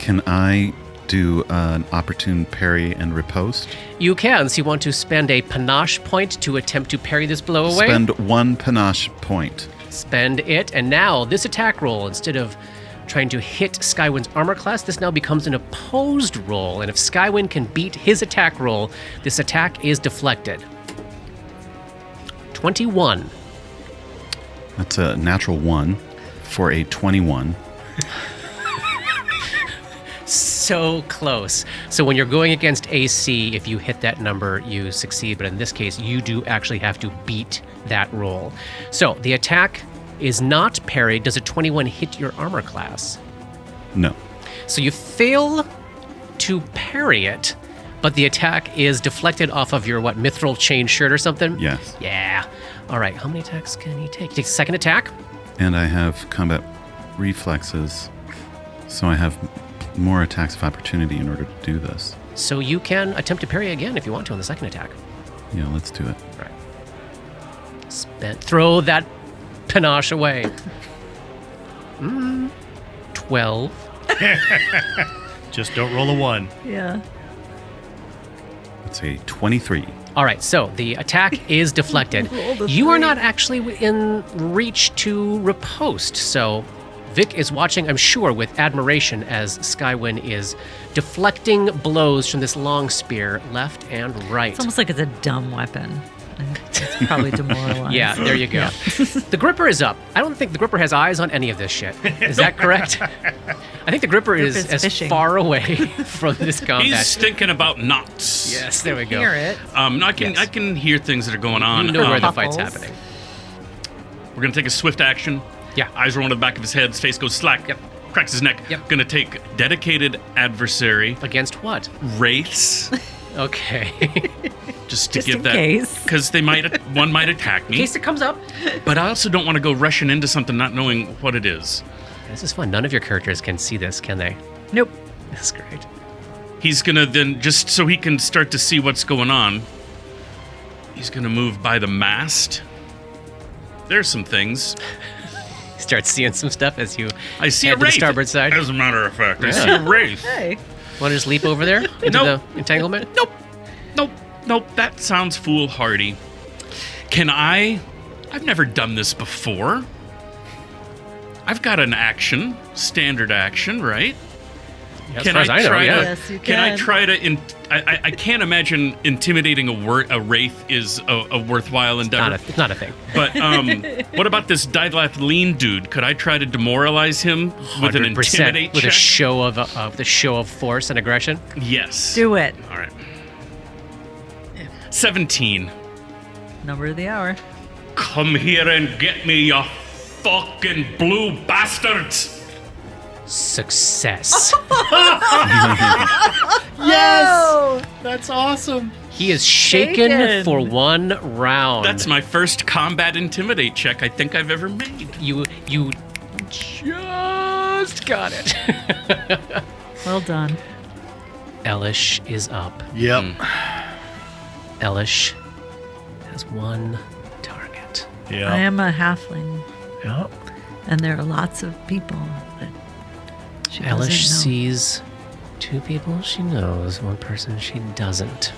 Can I do an opportune parry and riposte? You can, so you want to spend a panache point to attempt to parry this blow away. Spend 1 panache point. Spend it, and now this attack roll, instead of trying to hit Skywin's armor class, this now becomes an opposed roll, and if Skywin can beat his attack roll, this attack is deflected. 21. That's a natural 1 for a 21. So close. So when you're going against AC, if you hit that number, you succeed. But in this case, you do actually have to beat that roll. So the attack is not parried. Does a 21 hit your armor class? No. So you fail to parry it, but the attack is deflected off of your, mithril chain shirt or something? Yes. Yeah. All right. How many attacks can he take? He takes a second attack. And I have combat reflexes, so I have more attacks of opportunity in order to do this. So you can attempt to parry again if you want to on the second attack. Yeah, let's do it. All right. Throw that panache away. 12. Just don't roll a 1. Yeah. Let's say 23. All right, so the attack is deflected. You are not actually within reach to riposte, so Vic is watching, I'm sure, with admiration as Skywin is deflecting blows from this long spear left and right. It's almost like it's a dumb weapon. It's probably demoralizing. Yeah, there you go. The Gripper is up. I don't think the Gripper has eyes on any of this shit. Is that correct? I think the Gripper is as fishing. far away from this combat. He's thinking about knots. Yes, there we go. Hear it. I can hear things that are going on. You know where the Puffles. fight's happening. We're gonna take a swift action. Yeah. Eyes roll to the back of his head. His face goes slack. Yep. Cracks his neck. Yep. Gonna take dedicated adversary Against what? wraiths. Okay. Just to Just give in that, case. because one might attack In me. case it comes up. But I also don't want to go rushing into something not knowing what it is. This is fun. None of your characters can see this, can they? Nope. This is great. He's gonna then, just so he can start to see what's going on, he's gonna move by the mast. There's some things. Start seeing some stuff as you I see head a to the wraith. starboard side. As a matter of fact, I Yeah. see a wraith. Hey. Want to just leap over there into Nope. the entanglement? Nope. That sounds foolhardy. Can I? I've never done this before. I've got an action, standard action, right? Yeah, as far as I know, try yeah. to? Yes, you Can I can. try to? I can't imagine intimidating a wraith is a worthwhile endeavor. It's not a thing. But what about this Dilathleen dude? Could I try to demoralize him with an 100% intimidate with check? a show of force and aggression. Yes. Do it. All right. 17. Number of the hour. Come here and get me, you fucking blue bastards! Success. Yes. That's awesome. He is shaken Shaken. for one round. That's my first combat intimidate check I think I've ever made. You just got it. Well done. Elish is up. Yep. Elish has one target. Yeah. I am a halfling, Yep. and there are lots of people that she Elish doesn't know. sees two people she knows, one person she doesn't.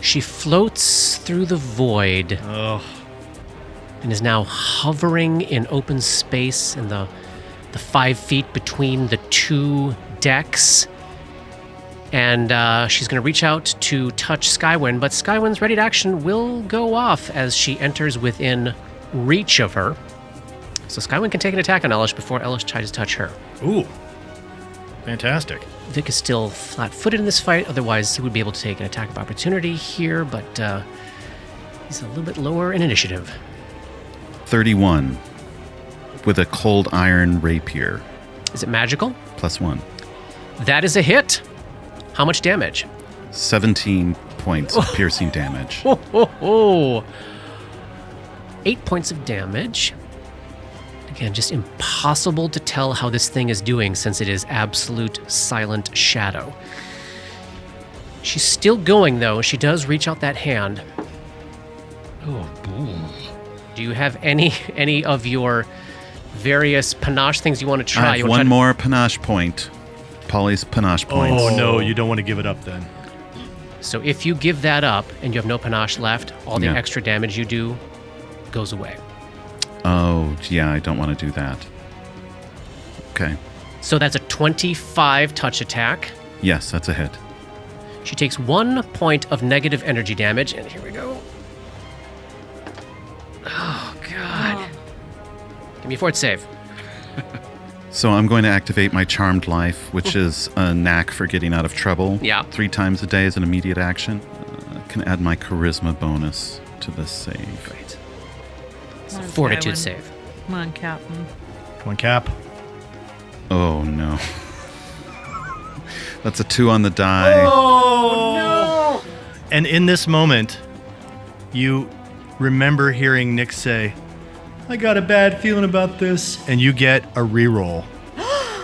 She floats through the void Oh, and is now hovering in open space in the 5 feet between the two decks. And she's going to reach out to touch Skywyn, but Skywyn's ready to action will go off as she enters within reach of her. So Skywyn can take an attack on Elish before Elish tries to touch her. Ooh. Fantastic. Vic is still flat-footed in this fight, otherwise he would be able to take an attack of opportunity here, but he's a little bit lower in initiative. 31 with a cold iron rapier. Is it magical? +1. That is a hit. How much damage? 17 points of piercing damage. Oh. 8 points of damage. Again, just impossible to tell how this thing is doing since it is absolute silent shadow. She's still going, though. She does reach out that hand. Oh, boom. Do you have any of your various panache things you want to try? I have one more panache point. Polly's panache points. Oh, no, you don't want to give it up then. So if you give that up and you have no panache left, all the Yeah. extra damage you do goes away. Oh, yeah, I don't want to do that. Okay. So that's a 25 touch attack. Yes, that's a hit. She takes 1 point of negative energy damage, and here we go. Oh, God. Give me a fort save. So I'm going to activate my Charmed Life, which is a knack for getting out of trouble. Yeah. 3 times a day as an immediate action. I can add my Charisma bonus to this save. Great. It's Come a on, fortitude Skywyn. save. Come on, Captain. Come on, Cap. Oh, no. That's a 2 on the die. Oh, no! And in this moment, you remember hearing Nick say, I got a bad feeling about this. And you get a reroll.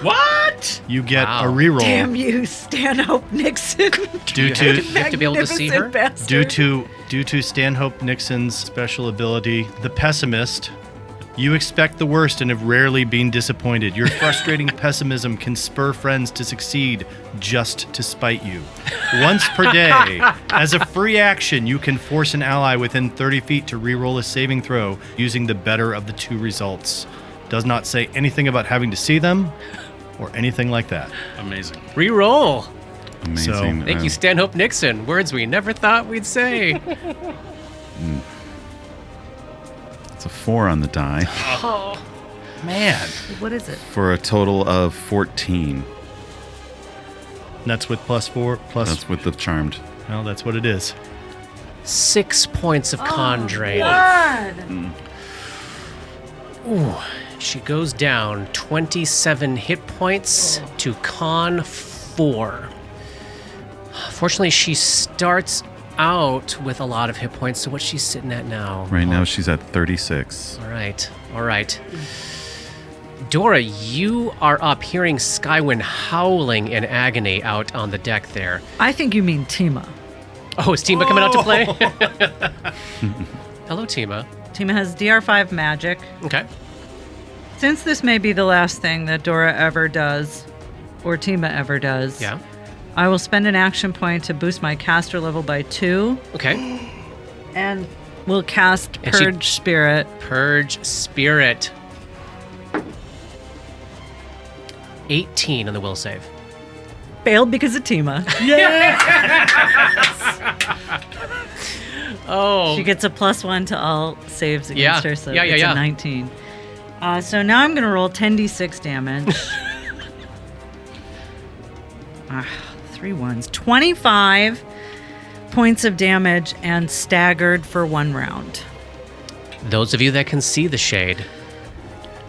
What? You get Wow. a reroll. Damn you, Stanhope Nixon. Due You to have to be able to see her? Magnificent bastard. due to Stanhope Nixon's special ability, the pessimist, you expect the worst and have rarely been disappointed. Your frustrating pessimism can spur friends to succeed just to spite you. Once per day, as a free action, you can force an ally within 30 feet to reroll a saving throw using the better of the 2 results. Does not say anything about having to see them or anything like that. Amazing. Reroll. Amazing. Thank you, Stanhope Nixon. Words we never thought we'd say. It's a 4 on the die Man. What is it? for a total of 14. That's with +4, plus. That's with the Charmed. Well, that's what it is. 6 points of con drain. God. Ooh, she goes down 27 hit points to con 4. Fortunately, she starts out with a lot of hit points, so what's she sitting at now? Right now she's at 36. All right. Dora, you are up hearing Skywyn howling in agony out on the deck there. I think you mean Tima. Oh, is Tima coming out to play? Hello, Tima. Tima has DR5 magic. Okay. Since this may be the last thing that Dora ever does, or Tima ever does, Yeah. I will spend an action point to boost my caster level by 2, Okay. and will cast And she- Purge Spirit. Purge Spirit. 18 on the will save. Failed because of Tima. Oh. She gets a +1 to all saves against Yeah. her, so Yeah, it's yeah. a 19. So now I'm going to roll 10d6 damage. 3 ones. 25 points of damage and staggered for 1 round. Those of you that can see the shade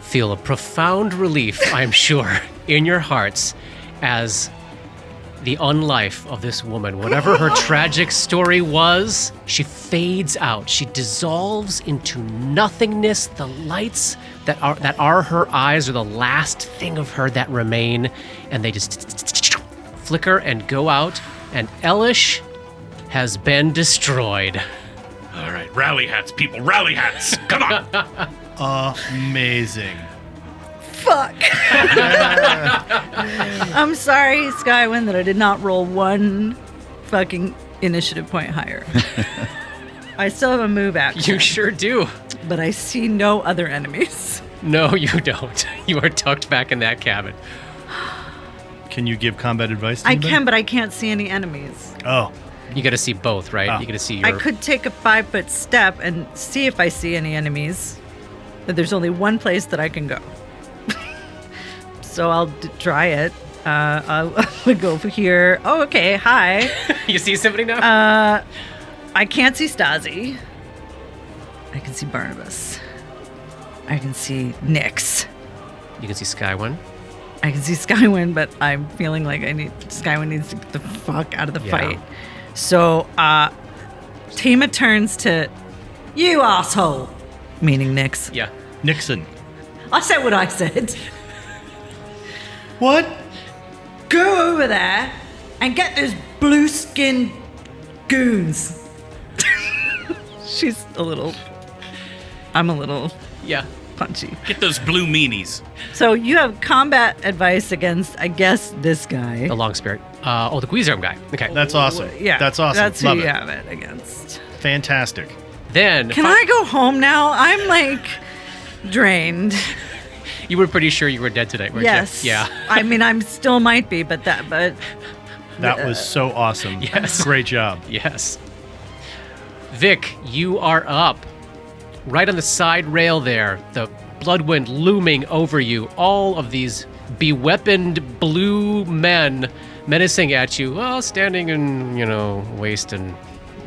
feel a profound relief, I'm sure, in your hearts as the unlife of this woman, whatever her tragic story was, she fades out. She dissolves into nothingness. The lights that are her eyes are the last thing of her that remain, and they just flicker and go out, and Elish has been destroyed. All right, rally hats, people, rally hats. Come on. Amazing. Fuck! I'm sorry, Skywyn, that I did not roll 1 fucking initiative point higher. I still have a move action, You sure do. but I see no other enemies. No, you don't. You are tucked back in that cabin. Can you give combat advice to I anybody? can, but I can't see any enemies. Oh, You got to see both, right? Oh. You got to see your. I could take a 5-foot step and see if I see any enemies. But there's only one place that I can go. So I'll try it. I'll go over here. Oh, okay. Hi. You see somebody now? I can't see Stasi. I can see Barnabas. I can see Nyx. You can see Skywin. I can see Skywin, but I'm feeling like Skywin needs to get the fuck out of the Yeah. fight. So, Tima turns to you, asshole, meaning Nyx. Yeah. Nixon. I said what I said. What? Go over there and get those blue-skinned goons. I'm a little Yeah. punchy. Get those blue meanies. So you have combat advice against, I guess, this guy. The long spirit. The Guizarm guy. Okay. That's awesome. Yeah, That's awesome. That's who Love you it. have it against. Fantastic. Then Can I go home now? I'm like drained. you were pretty sure you were dead tonight, weren't Yes. you? Yeah. I mean, I'm still might be, but That was so awesome. Yes. Great job. Yes. Vic, you are up. Right on the side rail there, the Bloodwind looming over you. All of these beweaponed blue men menacing at you, well, standing in, waist and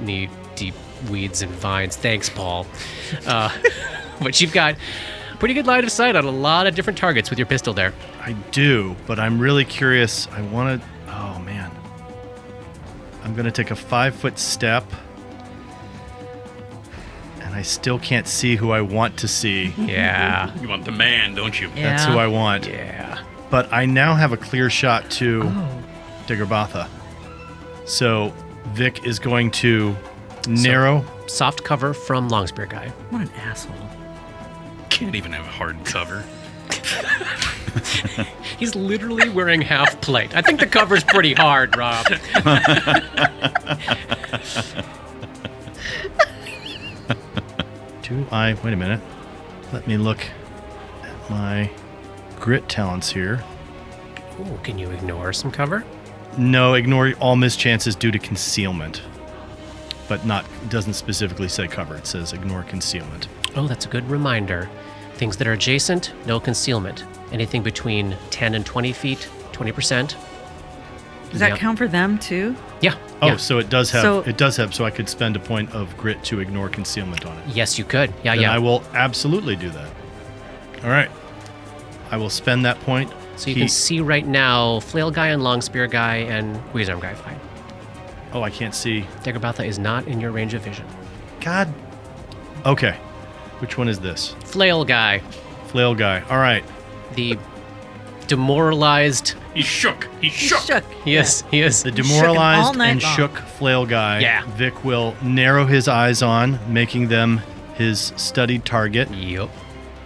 knee deep weeds and vines. Thanks, Paul. But you've got pretty good line of sight on a lot of different targets with your pistol there. I do, but I'm really curious. I want to. Oh, man. I'm going to take a 5-foot step. And I still can't see who I want to see. Yeah. You want the man, don't you? Yeah. That's who I want. Yeah. But I now have a clear shot to Diggerbatha. So Vic is going to narrow. Soft cover from Longspear guy. What an asshole. Can't even have a hard cover. He's literally wearing half plate. I think the cover's pretty hard, Rob. Wait a minute. Let me look at my grit talents here. Ooh, can you ignore some cover? No, ignore all mischances due to concealment. But doesn't specifically say cover. It says ignore concealment. Oh, that's a good reminder. Things that are adjacent, no concealment. Anything between 10 and 20 feet, 20%. Does that Yeah. count for them too? Yeah. Oh, yeah. so it does have. So- So I could spend a point of grit to ignore concealment on it. Yes, you could. Yeah, Then yeah. I will absolutely do that. All right. I will spend that point. So you can see right now, Flail guy and Longspear guy and Guizarm guy fine. Oh, I can't see. Diggerbatha is not in your range of vision. God. Okay. Which one is this? Flail guy, Flail guy. All right. the demoralized. He's shook. He's shook. He is. He is. The all demoralized night and long. shook flail guy. Yeah. Vic will narrow his eyes on, making them his studied target. Yep.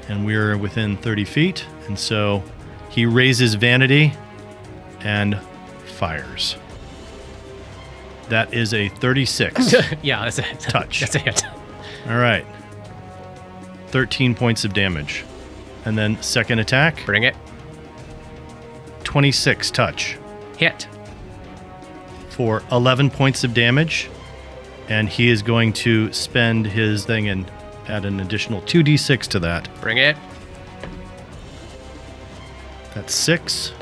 And we're within 30 feet. And so he raises vanity and fires. That is a 36. Yeah, that's a Touch. That's a hit. All right. 13 points of damage. And then second attack, Bring it. 26 touch Hit. for 11 points of damage. And he is going to spend his thing and add an additional 2d6 to that. Bring it. That's 6.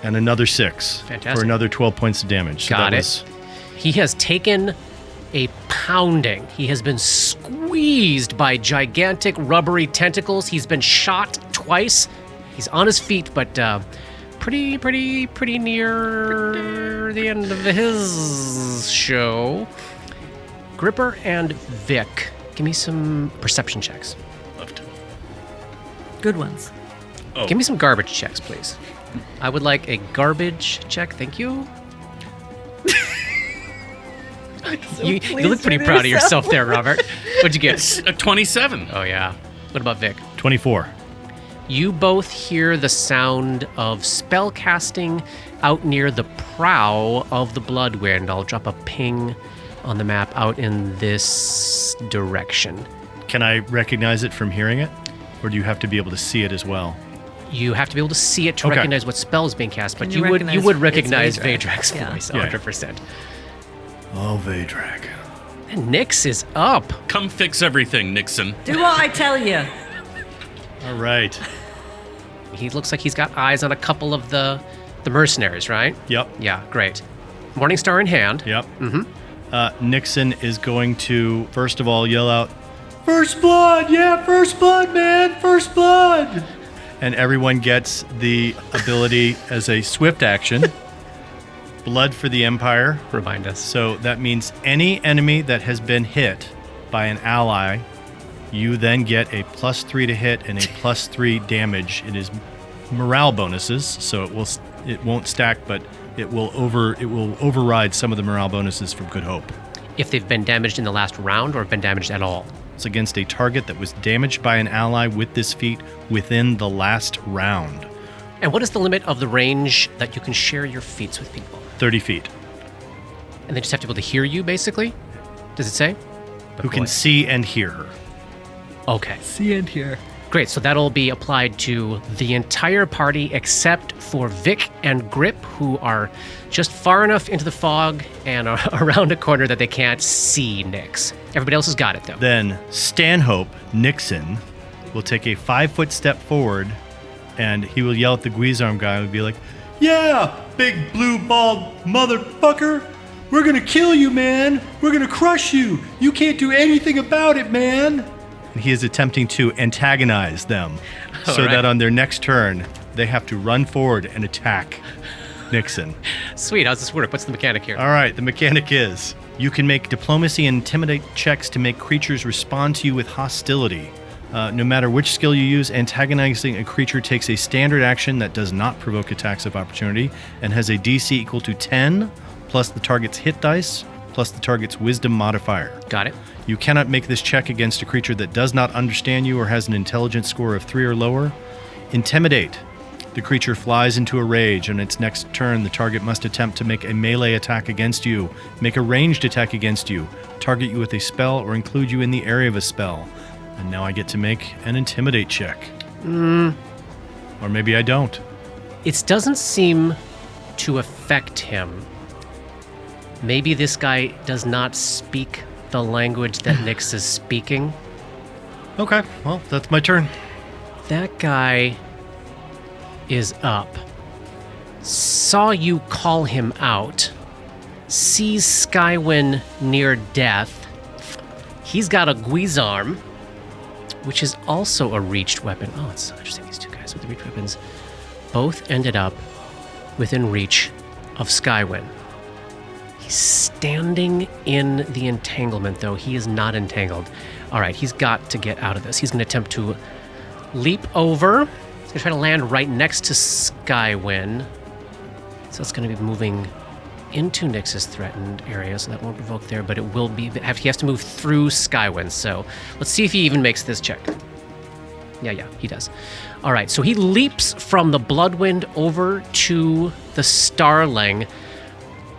And another 6 Fantastic. for another 12 points of damage. So Got that it. was- He has taken a pounding. He has been squeezed by gigantic rubbery tentacles. He's been shot twice. He's on his feet, but pretty near the end of his show. Gripper and Vic, give me some perception checks. Love to. Good ones. Oh, Give me some garbage checks, please. I would like a garbage check. Thank you. You look pretty proud of yourself there, Robert. What'd you get? a 27. Oh, yeah. What about Vic? 24. You both hear the sound of spell casting out near the prow of the Bloodwind. I'll drop a ping on the map out in this direction. Can I recognize it from hearing it? Or do you have to be able to see it as well? You have to be able to see it to Okay. recognize what spell is being cast, but Can you you would recognize recognize Vadrag's Yeah. voice, Yeah. 100%. Oh, Vadrag. And Nyx is up. Come fix everything, Nixon. Do what I tell you. All right. He looks like he's got eyes on a couple of the mercenaries, right? Yep. Yeah, great. Morningstar in hand. Yep. Mm-hmm. Nixon is going to, first of all, yell out, "First blood! Yeah, first blood, man! First blood!" And everyone gets the ability as a swift action. Blood for the Empire. Remind us. So that means any enemy that has been hit by an ally, you then get a +3 to hit and a +3 damage. It is morale bonuses, so it won't stack, but it will override some of the morale bonuses from Good Hope. If they've been damaged in the last round or have been damaged at all. It's against a target that was damaged by an ally with this feat within the last round. And what is the limit of the range that you can share your feats with people? 30 feet. And they just have to be able to hear you, basically? Does it say? Who can see and hear her. Okay. See and hear. Great, so that'll be applied to the entire party except for Vic and Grip, who are just far enough into the fog and around a corner that they can't see Nyx. Everybody else has got it, though. Then Stanhope Nixon will take a 5-foot step forward and he will yell at the Guizarm guy and be like, "Yeah, big blue bald motherfucker. We're gonna kill you, man. We're gonna crush you. You can't do anything about it, man." And he is attempting to antagonize them so right. that on their next turn, they have to run forward and attack Nixon. Sweet, how's this work? What's the mechanic here? All right, the mechanic is you can make diplomacy and intimidate checks to make creatures respond to you with hostility. No matter which skill you use, antagonizing a creature takes a standard action that does not provoke attacks of opportunity and has a DC equal to 10 plus the target's hit dice plus the target's wisdom modifier. Got it. You cannot make this check against a creature that does not understand you or has an intelligence score of 3 or lower. Intimidate. The creature flies into a rage. On its next turn, the target must attempt to make a melee attack against you, make a ranged attack against you, target you with a spell, or include you in the area of a spell. And now I get to make an intimidate check. Or maybe I don't. It doesn't seem to affect him. Maybe this guy does not speak the language that Nyx is speaking. Okay, well, that's my turn. That guy is up. Saw you call him out. Sees Skywin near death. He's got a Guizarm, which is also a reached weapon. Oh, it's so interesting. These two guys with the reached weapons both ended up within reach of Skywin. He's standing in the entanglement, though. He is not entangled. All right, he's got to get out of this. He's going to attempt to leap over. He's going to try to land right next to Skywin. So it's going to be moving into Nyx's threatened area, so that won't provoke there, but it will be... He has to move through Skywin, so let's see if he even makes this check. Yeah, he does. All right, so he leaps from the Bloodwind over to the Starling.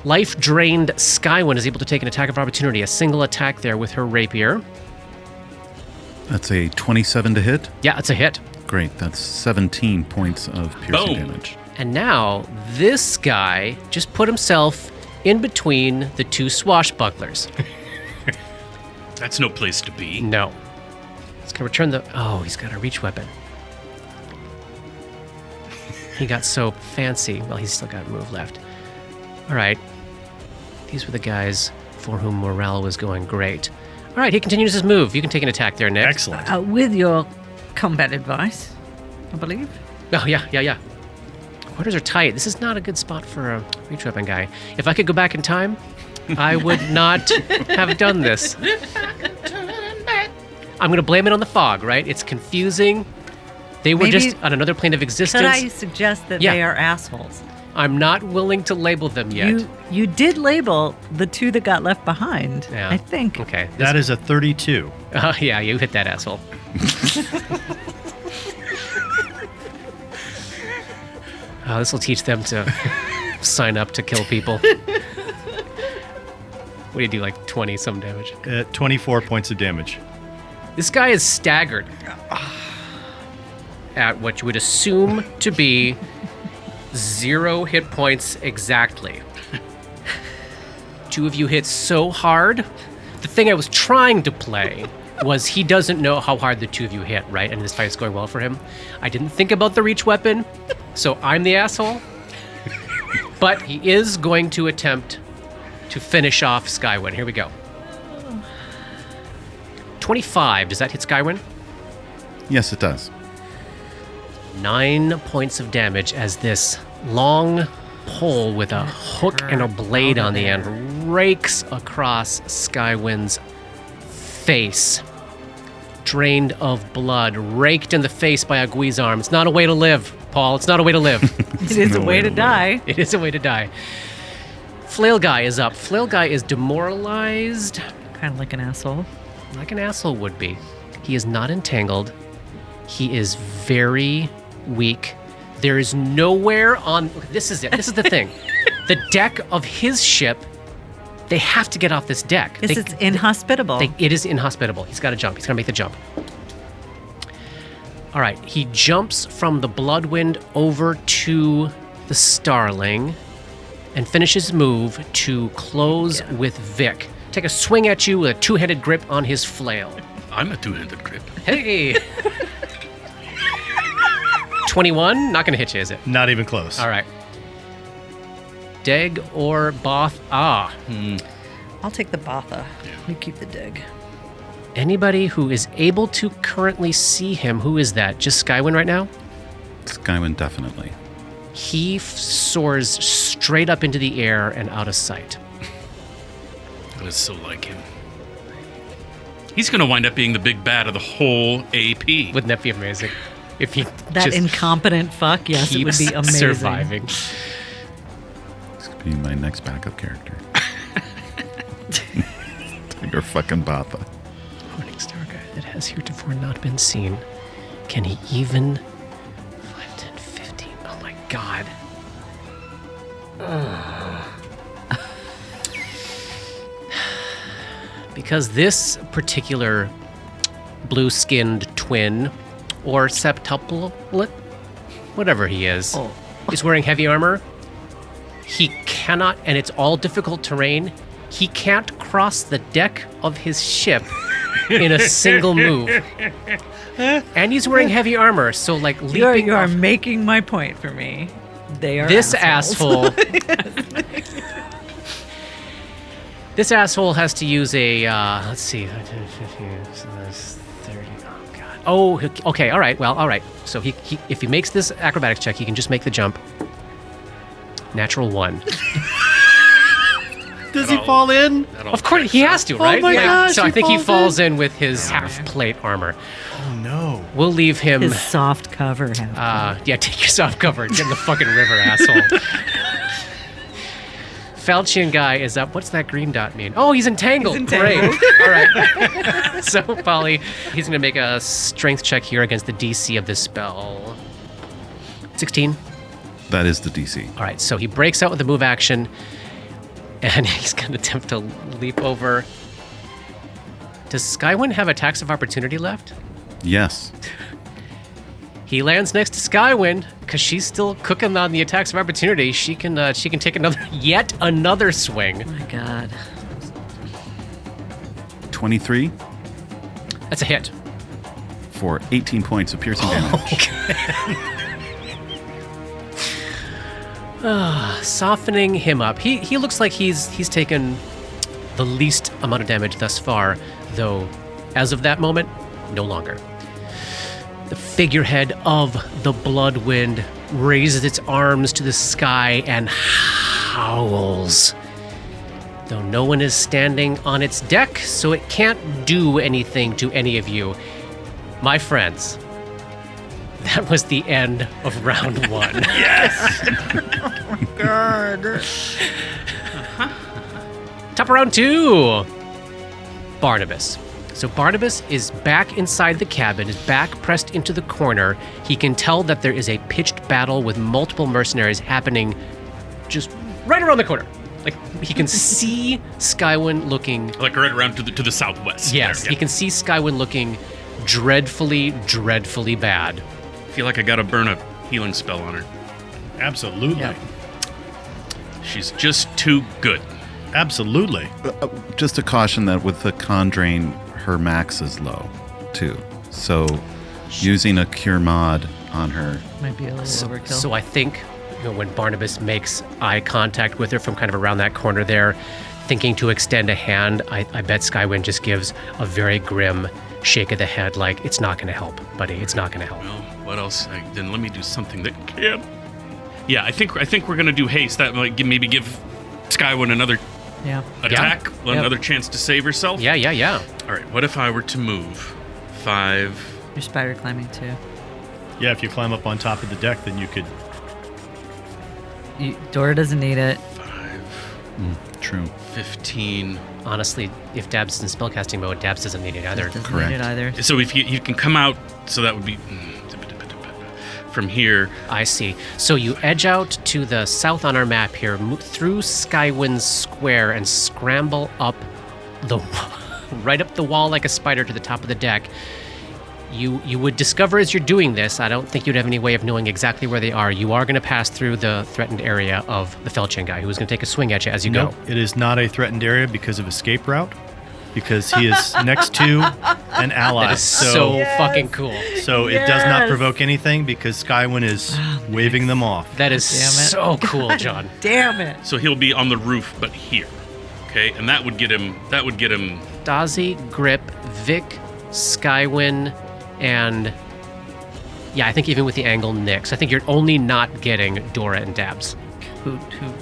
Life-drained Skywin is able to take an attack of opportunity, a single attack there with her rapier. That's a 27 to hit. Yeah, it's a hit. Great. That's 17 points of piercing Boom. damage. And now, this guy just put himself in between the two swashbucklers. That's no place to be. No. He's going to return the... Oh, he's got a reach weapon. He got so fancy. Well, he's still got a move left. All right. These were the guys for whom morale was going great. All right, he continues his move. You can take an attack there, Nick. Excellent. With your combat advice, I believe. Oh, yeah. Quarters are tight. This is not a good spot for a reach weapon guy. If I could go back in time, I would not have done this. I'm going to blame it on the fog, right? It's confusing. They were Maybe- just on another plane of existence. Could I suggest that Yeah. they are assholes? I'm not willing to label them yet. You did label the two that got left behind, Yeah. I think. Okay. That is a 32. Yeah, you hit that asshole. This will teach them to sign up to kill people. What do you do, like 20 some damage? 24 points of damage. This guy is staggered. at what you would assume to be 0 hit points exactly. Two of you hit so hard. The thing I was trying to play was he doesn't know how hard the two of you hit, right? And this fight's going well for him. I didn't think about the reach weapon, so I'm the asshole. But he is going to attempt to finish off Skywin. Here we go. 25. Does that hit Skywin? Yes, it does. 9 points of damage as this long pole with a hook and a blade on the end rakes across Skywin's face. Drained of blood, raked in the face by a Guizarm. It's not a way to live, Paul. It's not a way to live. It is a way to die. It is a way to die. Flail Guy is up. Flail Guy is demoralized. Kind of like an asshole. Like an asshole would be. He is not entangled. He is very weak. There is nowhere on... This is it. This is the thing. The deck of his ship, they have to get off this deck. It's inhospitable. It is inhospitable. He's got to jump. He's going to make the jump. All right. He jumps from the Bloodwind over to the Starling and finishes his move to close with Vic. Take a swing at you with a two-handed grip on his flail. I'm a two-handed grip. Hey! 21? Not going to hit you, is it? Not even close. All right. Deg or Both? I'll take the Botha. You keep the dig. Anybody who is able to currently see him, who is that? Just Skywin right now? Skywin, definitely. He soars straight up into the air and out of sight. That is so like him. He's going to wind up being the big bad of the whole AP. Wouldn't that be amazing? If he That just incompetent fuck, yes, it would keeps be amazing. surviving. This could be my next backup character. Your fucking Batha. Morning Star Guy that has heretofore not been seen. Can he even 5, 10, 15? Oh my god. Because this particular blue-skinned twin or septuplet, whatever he is wearing heavy armor. He cannot, and it's all difficult terrain, he can't cross the deck of his ship in a single move. And he's wearing heavy armor, so like leaping You are off- making my point for me. They are This assholes. asshole. This asshole has to use a, let's see, 15, so that's 30, oh god. Oh, okay, all right, well, all right. So he if he makes this acrobatics check, he can just make the jump. Natural 1. Does he fall in? Of course, he has to, right? my gosh, So I he think he falls falls in with his half-plate armor. Oh no. We'll leave him, His soft cover. yeah, take your soft cover and get in the fucking river, asshole. Falchion guy is up. What's that green dot mean? Oh, he's entangled. Great. All right. So, Polly, he's going to make a strength check here against the DC of this spell. 16. That is the DC. All right. So he breaks out with a move action, and he's going to attempt to leap over. Does Skywin have attacks of opportunity left? Yes. He lands next to Skywin because she's still cooking on the attacks of opportunity. She can take yet another swing. Oh my god. 23 That's a hit. for 18 points of piercing damage. Softening him up. He looks like he's taken the least amount of damage thus far, though as of that moment, no longer. The figurehead of the Bloodwind raises its arms to the sky and howls. Though no one is standing on its deck, so it can't do anything to any of you. My friends, that was the end of round 1. God. Top of round 2. Barnabas. So Barnabas is back inside the cabin, his back pressed into the corner. He can tell that there is a pitched battle with multiple mercenaries happening just right around the corner. Like, he can see Skywin looking... Like right around to the southwest. Yes, there, he can see Skywin looking dreadfully, dreadfully bad. feel like I gotta burn a healing spell on her. Absolutely. Yeah. She's just too good. Absolutely. Just a caution that with the con drain, her max is low, too. So using a cure mod on her. Might be a little overkill. So I think when Barnabas makes eye contact with her from kind of around that corner there, thinking to extend a hand, I bet Skywyn just gives a very grim shake of the head like, it's not going to help, buddy. It's not going to help. Well, what else? Then let me do something that can. Yeah, I think we're gonna do haste. That might maybe give Skywyn another Yeah. attack, another chance to save herself. Yeah. All right. What if I were to move 5? You're spider climbing too. Yeah, if you climb up on top of the deck, then you could. Dora doesn't need it. 5, True. 15. Honestly, if Dabs is in spellcasting mode, Dabs doesn't need it either. Doesn't Correct. need it either. So if you can come out, so that would be from here. I see. So you edge out to the south on our map here, move through Skywind's square, and scramble up the right up the wall like a spider to the top of the deck. You would discover as you're doing this, I don't think you'd have any way of knowing exactly where they are. You are going to pass through the threatened area of the Felchin guy, who's going to take a swing at you as you No, go. it is not a threatened area because of escape route, because he is next to an ally. That is so fucking cool. So it does not provoke anything because Skywyn is waving them off. That is Damn it. so cool, John. Damn it. So he'll be on the roof, but here. Okay, and that would get him. Dazi, Grip, Vic, Skywyn, and yeah, I think even with the angle, Nyx. I think you're only not getting Dora and Dabs. Who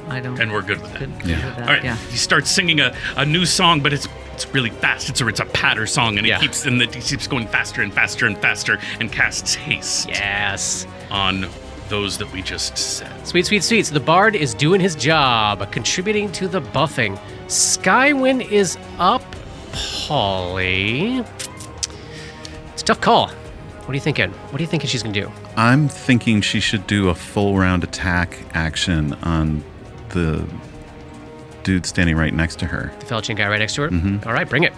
I don't. And we're good with that. Good Yeah. with that, All right. Yeah. He starts singing a new song, but it's really fast. It's a patter song, and Yeah. he keeps going faster and faster and faster, and casts haste Yes. on those that we just said. Sweet. So the Bard is doing his job, contributing to the buffing. Skywyn is up. Polly. It's a tough call. What are you thinking? What are you thinking she's going to do? I'm thinking she should do a full round attack action on the dude standing right next to her. The Felchin guy right next to her? All right, bring it.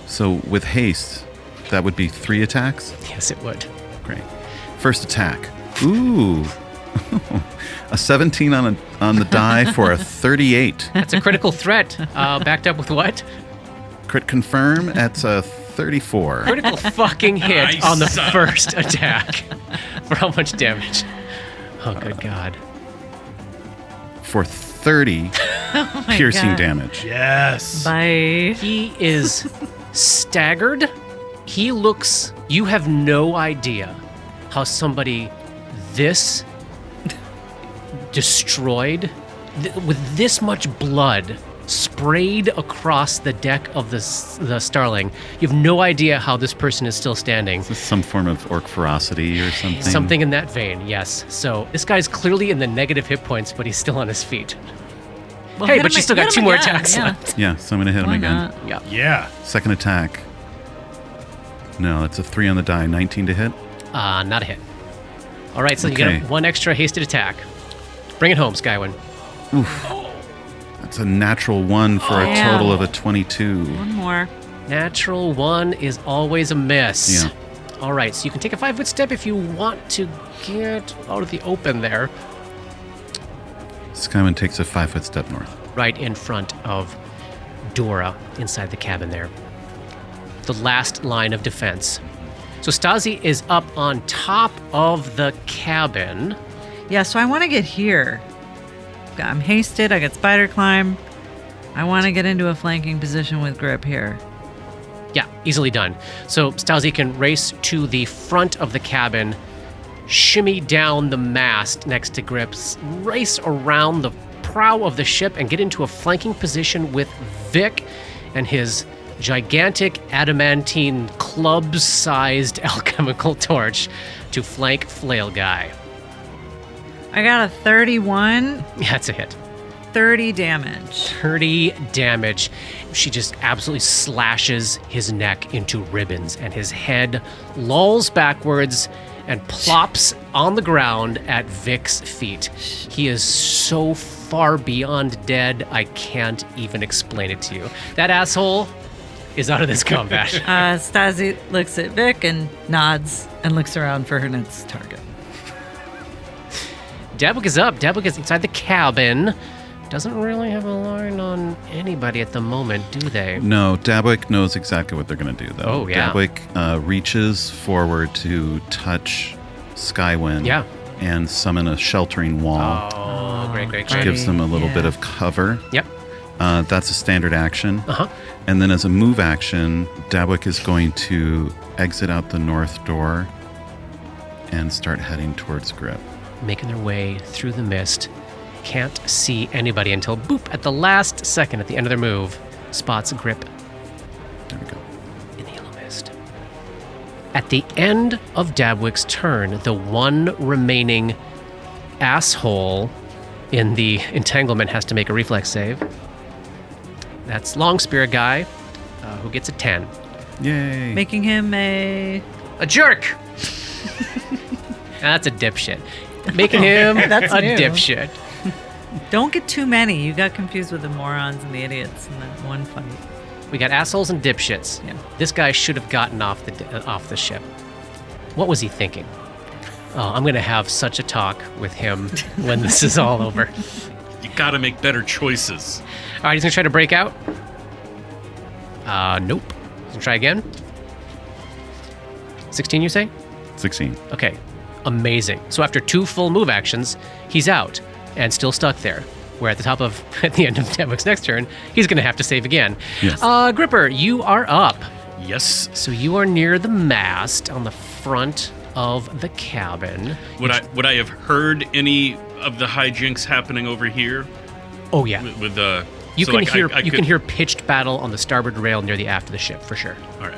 So with haste, that would be 3 attacks? Yes, it would. Great. First attack. Ooh. A 17 on the die for a 38. That's a critical threat. Backed up with what? Crit confirm, that's a 34. Critical fucking hit Nice. on the first attack. For how much damage? Oh, good God. For 30 piercing God. damage. Yes. Bye. He is staggered. He looks. You have no idea how somebody this destroyed, with this much blood sprayed across the deck of the Starling. You have no idea how this person is still standing. Is this some form of orc ferocity or something? Something in that vein, yes. So this guy's clearly in the negative hit points, but he's still on his feet. Well, Hey, hit but him you still got hit 2 him more again, attacks yeah. left. Yeah, so I'm going to hit him Why again. not? Yeah. Yeah. Second attack. No, it's a 3 on the die. 19 to hit. Not a hit. All right, so you Okay. get 1 extra hasted attack. Bring it home, Skywyn. That's a natural 1 for a Damn. total of a 22. One more. Natural 1 is always a miss. Yeah. All right, so you can take a 5-foot step if you want to get out of the open there, Skywyn takes a 5-foot step north. right in front of Dora inside the cabin there. The last line of defense. So Stasi is up on top of the cabin. Yeah, so I want to get here. I'm hasted. I got spider climb. I want to get into a flanking position with grip here. Yeah, easily done. So Stasi can race to the front of the cabin, shimmy down the mast next to Grips, race around the prow of the ship, and get into a flanking position with Vic and his gigantic adamantine club-sized alchemical torch to flank Flail Guy. I got a 31, Yeah, that's a hit. 30 damage. 30 damage. She just absolutely slashes his neck into ribbons, and his head lolls backwards and plops on the ground at Vic's feet. He is so far beyond dead, I can't even explain it to you. That asshole is out of this combat. Stasi looks at Vic and nods and looks around for her next target. Dabwick is up. Dabwick is inside the cabin. Doesn't really have a line on anybody at the moment, do they? No, Dabwick knows exactly what they're going to do, though. Oh, yeah. Dabwick reaches forward to touch Skywin Yeah. and summon a sheltering wall. Oh, great. Which gives them a little bit of cover. Yep. That's a standard action. Uh-huh. And then as a move action, Dabwick is going to exit out the north door and start heading towards Grip. Making their way through the mist. Can't see anybody until boop at the last second at the end of their move. Spots Grip There we go. in the yellow mist. At the end of Dabwick's turn, the one remaining asshole in the entanglement has to make a reflex save. That's Long Spear guy, who gets a 10. Yay. Making him a jerk! That's a dipshit. Making him That's a new. dipshit. Don't get too many. You got confused with the morons and the idiots in that one fight. We got assholes and dipshits. Yeah. This guy should have gotten off the ship. What was he thinking? Oh, I'm gonna have such a talk with him when this is all over. You gotta make better choices. All right, he's gonna try to break out. Nope. He's gonna try again. 16, you say? 16. Okay, amazing. So after 2 full move actions, he's out and still stuck there. Where at the end of Dabwick's next turn, he's gonna have to save again. Yes. Gripper, you are up. Yes. So you are near the mast on the front of the cabin. Would I have heard any of the hijinks happening over here? Oh yeah. With the You so can like, hear I you could- can hear pitched battle on the starboard rail near the aft of the ship for sure. All right.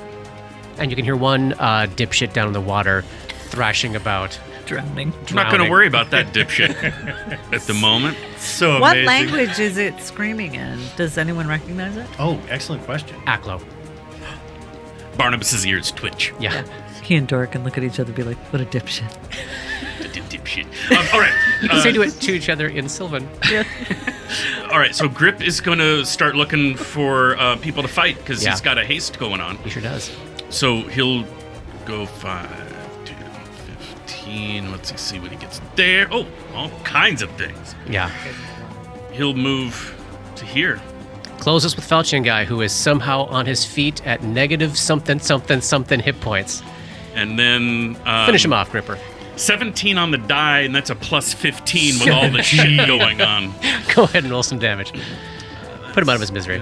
And you can hear one dipshit down in the water thrashing about. Drowning. I'm not going to worry about that dipshit at the moment. So What amazing. language is it screaming in? Does anyone recognize it? Oh, excellent question. Aklo. Barnabas's ears twitch. Yeah. He and Dora can look at each other and be like, what a dipshit. Dipshit. All right. You can say to each other in Sylvan. All right. So Grip is going to start looking for people to fight because Yeah. he's got a haste going on. He sure does. So he'll go 5, 10, 15. Let's see what he gets there. Oh, all kinds of things. Yeah. He'll move to here. Close us with Falchion guy, who is somehow on his feet at negative something hit points. And then Finish him off, Gripper. 17 on the die, and that's a plus 15 with all the shit going on. Go ahead and roll some damage. Put him out of his misery.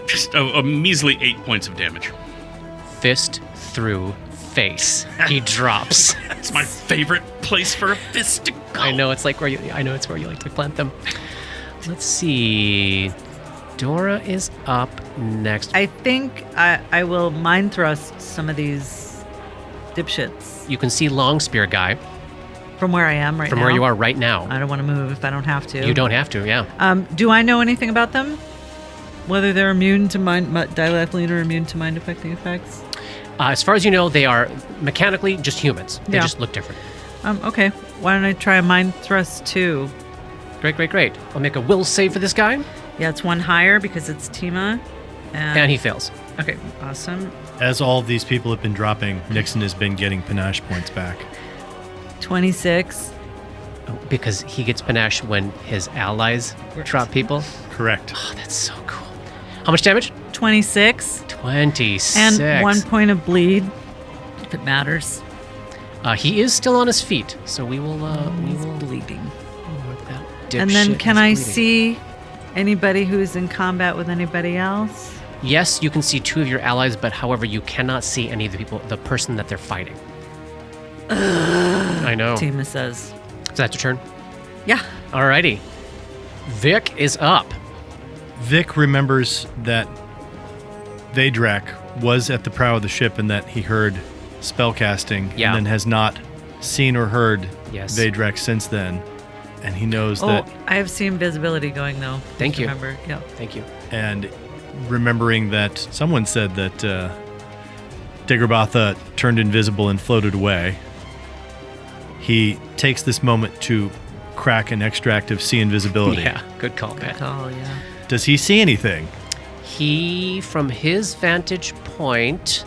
Just a measly 8 points of damage. Fist through face. He drops. It's my favorite place for a fist to go. I know it's where you like to plant them. Let's see. Dora is up next. I think I will mind thrust some of these dipshits You can see Long Spear guy from where I am right from now. where you are right now. I don't want to move if I don't have to. You don't have to, yeah. Do I know anything about them? Whether they're immune to diethylene or immune to mind affecting effects? As far as you know, they are mechanically just humans. They Yeah. just look different. Okay. Why don't I try a mind thrust too? Great. I'll make a will save for this guy, Yeah, it's one higher because it's Tima. and he fails. Okay, awesome. As all of these people have been dropping, Nixon has been getting panache points back. 26. Because he gets panache when his allies drop people. Correct. Oh, that's so cool. How much damage? 26. 26. And 1 point of bleed, if it matters. He is still on his feet, so we will bleeding. Dipshit And then can is I bleeding. see anybody who's in combat with anybody else? Yes, you can see 2 of your allies, but however, you cannot see any of the person that they're fighting. I know. Tima says. Is that your turn? Yeah. Alrighty. Vic is up. Vic remembers that Vadrak was at the prow of the ship and that he heard spellcasting Yeah. and then has not seen or heard Yes. Vadrak since then. And he knows Oh, that, I have seen visibility going though. Thank Just you. Remember, yeah. Thank you. and remembering that someone said that Diggerbatha turned invisible and floated away, he takes this moment to crack an extract of see invisibility. Yeah, good call, Pat. Oh yeah. Does he see anything? He, from his vantage point,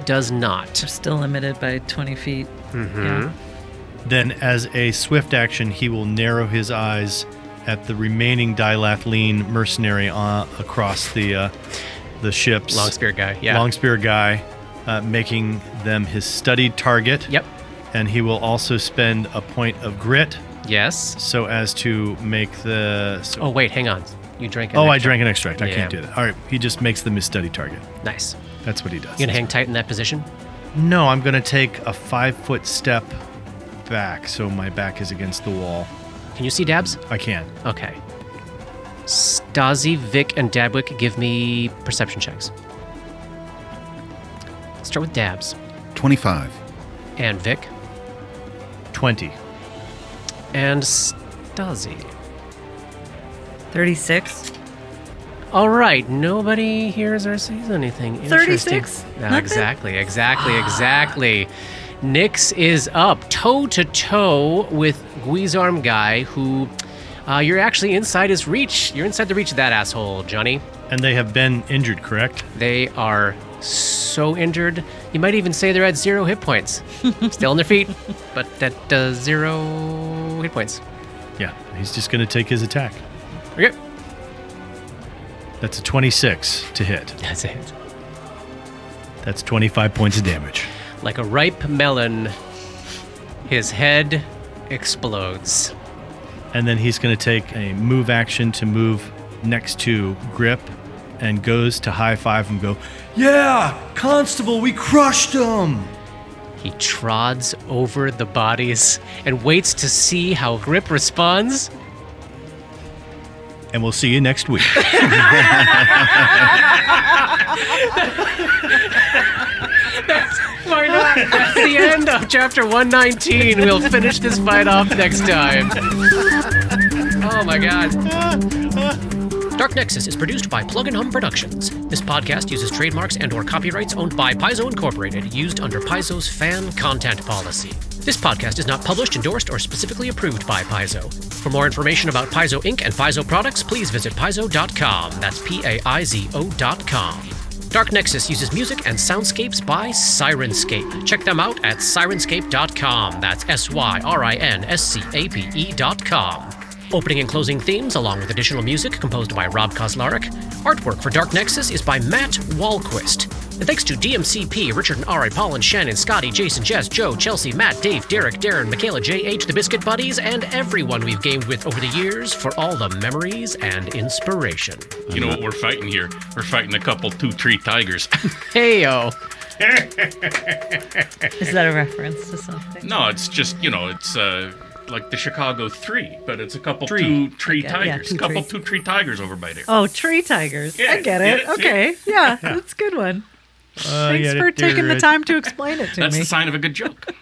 does not. We're still limited by 20 feet. Yeah. Then, as a swift action, he will narrow his eyes at the remaining Dilathline mercenary across the ships. Long spear guy, yeah. Long spear guy, making them his studied target. Yep. And he will also spend a point of grit Yes. so as to make the... Oh, wait, hang on. You drank an I extract. drank an extract. I Yeah. can't do that. All right, he just makes them his study target. Nice. That's what he does. You gonna hang tight in that position? No, I'm going to take a 5-foot step back so my back is against the wall. Can you see Dabs? I can. Okay. Stasi, Vic, and Dabwick, give me perception checks. Let's start with Dabs. 25. And Vic. 20. And Stasi. 36. All right, nobody hears or sees anything interesting. 36? No, Nothing? exactly. Nyx is up toe-to-toe with Guizarm guy, who you're actually inside his reach. You're inside the reach of that asshole, Johnny. And they have been injured, correct? They are so injured. You might even say they're at 0 hit points. Still on their feet, but at 0 hit points. Yeah, he's just going to take his attack. Okay. That's a 26 to hit. That's it. That's 25 points of damage. Like a ripe melon, his head explodes. And then he's going to take a move action to move next to Grip and goes to high five and go, Yeah, Constable, we crushed him. He trods over the bodies and waits to see how Grip responds. and we'll see you next week. Why not? That's the end of chapter 119. We'll finish this fight off next time. Oh my god. Dark Nexus is produced by Plug and Hum Productions. This podcast uses trademarks and/or copyrights owned by Paizo Incorporated, used under Paizo's fan content policy. This podcast is not published, endorsed, or specifically approved by Paizo. For more information about Paizo Inc. and Paizo products, please visit paizo.com. That's Paizo.com. Dark Nexus uses music and soundscapes by Syrinscape. Check them out at Syrinscape.com. That's Syrinscape.com. Opening and closing themes, along with additional music composed by Rob Kauzlaric. Artwork for Dark Nexus is by Matt Wahlquist. And thanks to DMCP, Richard and Ari, Paul and Shannon, Scotty, Jason, Jess, Joe, Chelsea, Matt, Dave, Derek, Darren, Michaela, JH, the Biscuit Buddies, and everyone we've gamed with over the years for all the memories and inspiration. You know what we're fighting here? We're fighting a couple 2-3 tigers. Heyo. Is that a reference to something? No, it's just, it's like the Chicago 3, but it's a couple Tree. 2-3 Okay, tigers. yeah, A couple 2-3. 2-3 tigers over by there. Oh, tree tigers. Yeah, I get it. yeah, see? Okay. Yeah, that's a good one. Thanks for taking the time to explain it to That's me. the sign of a good joke.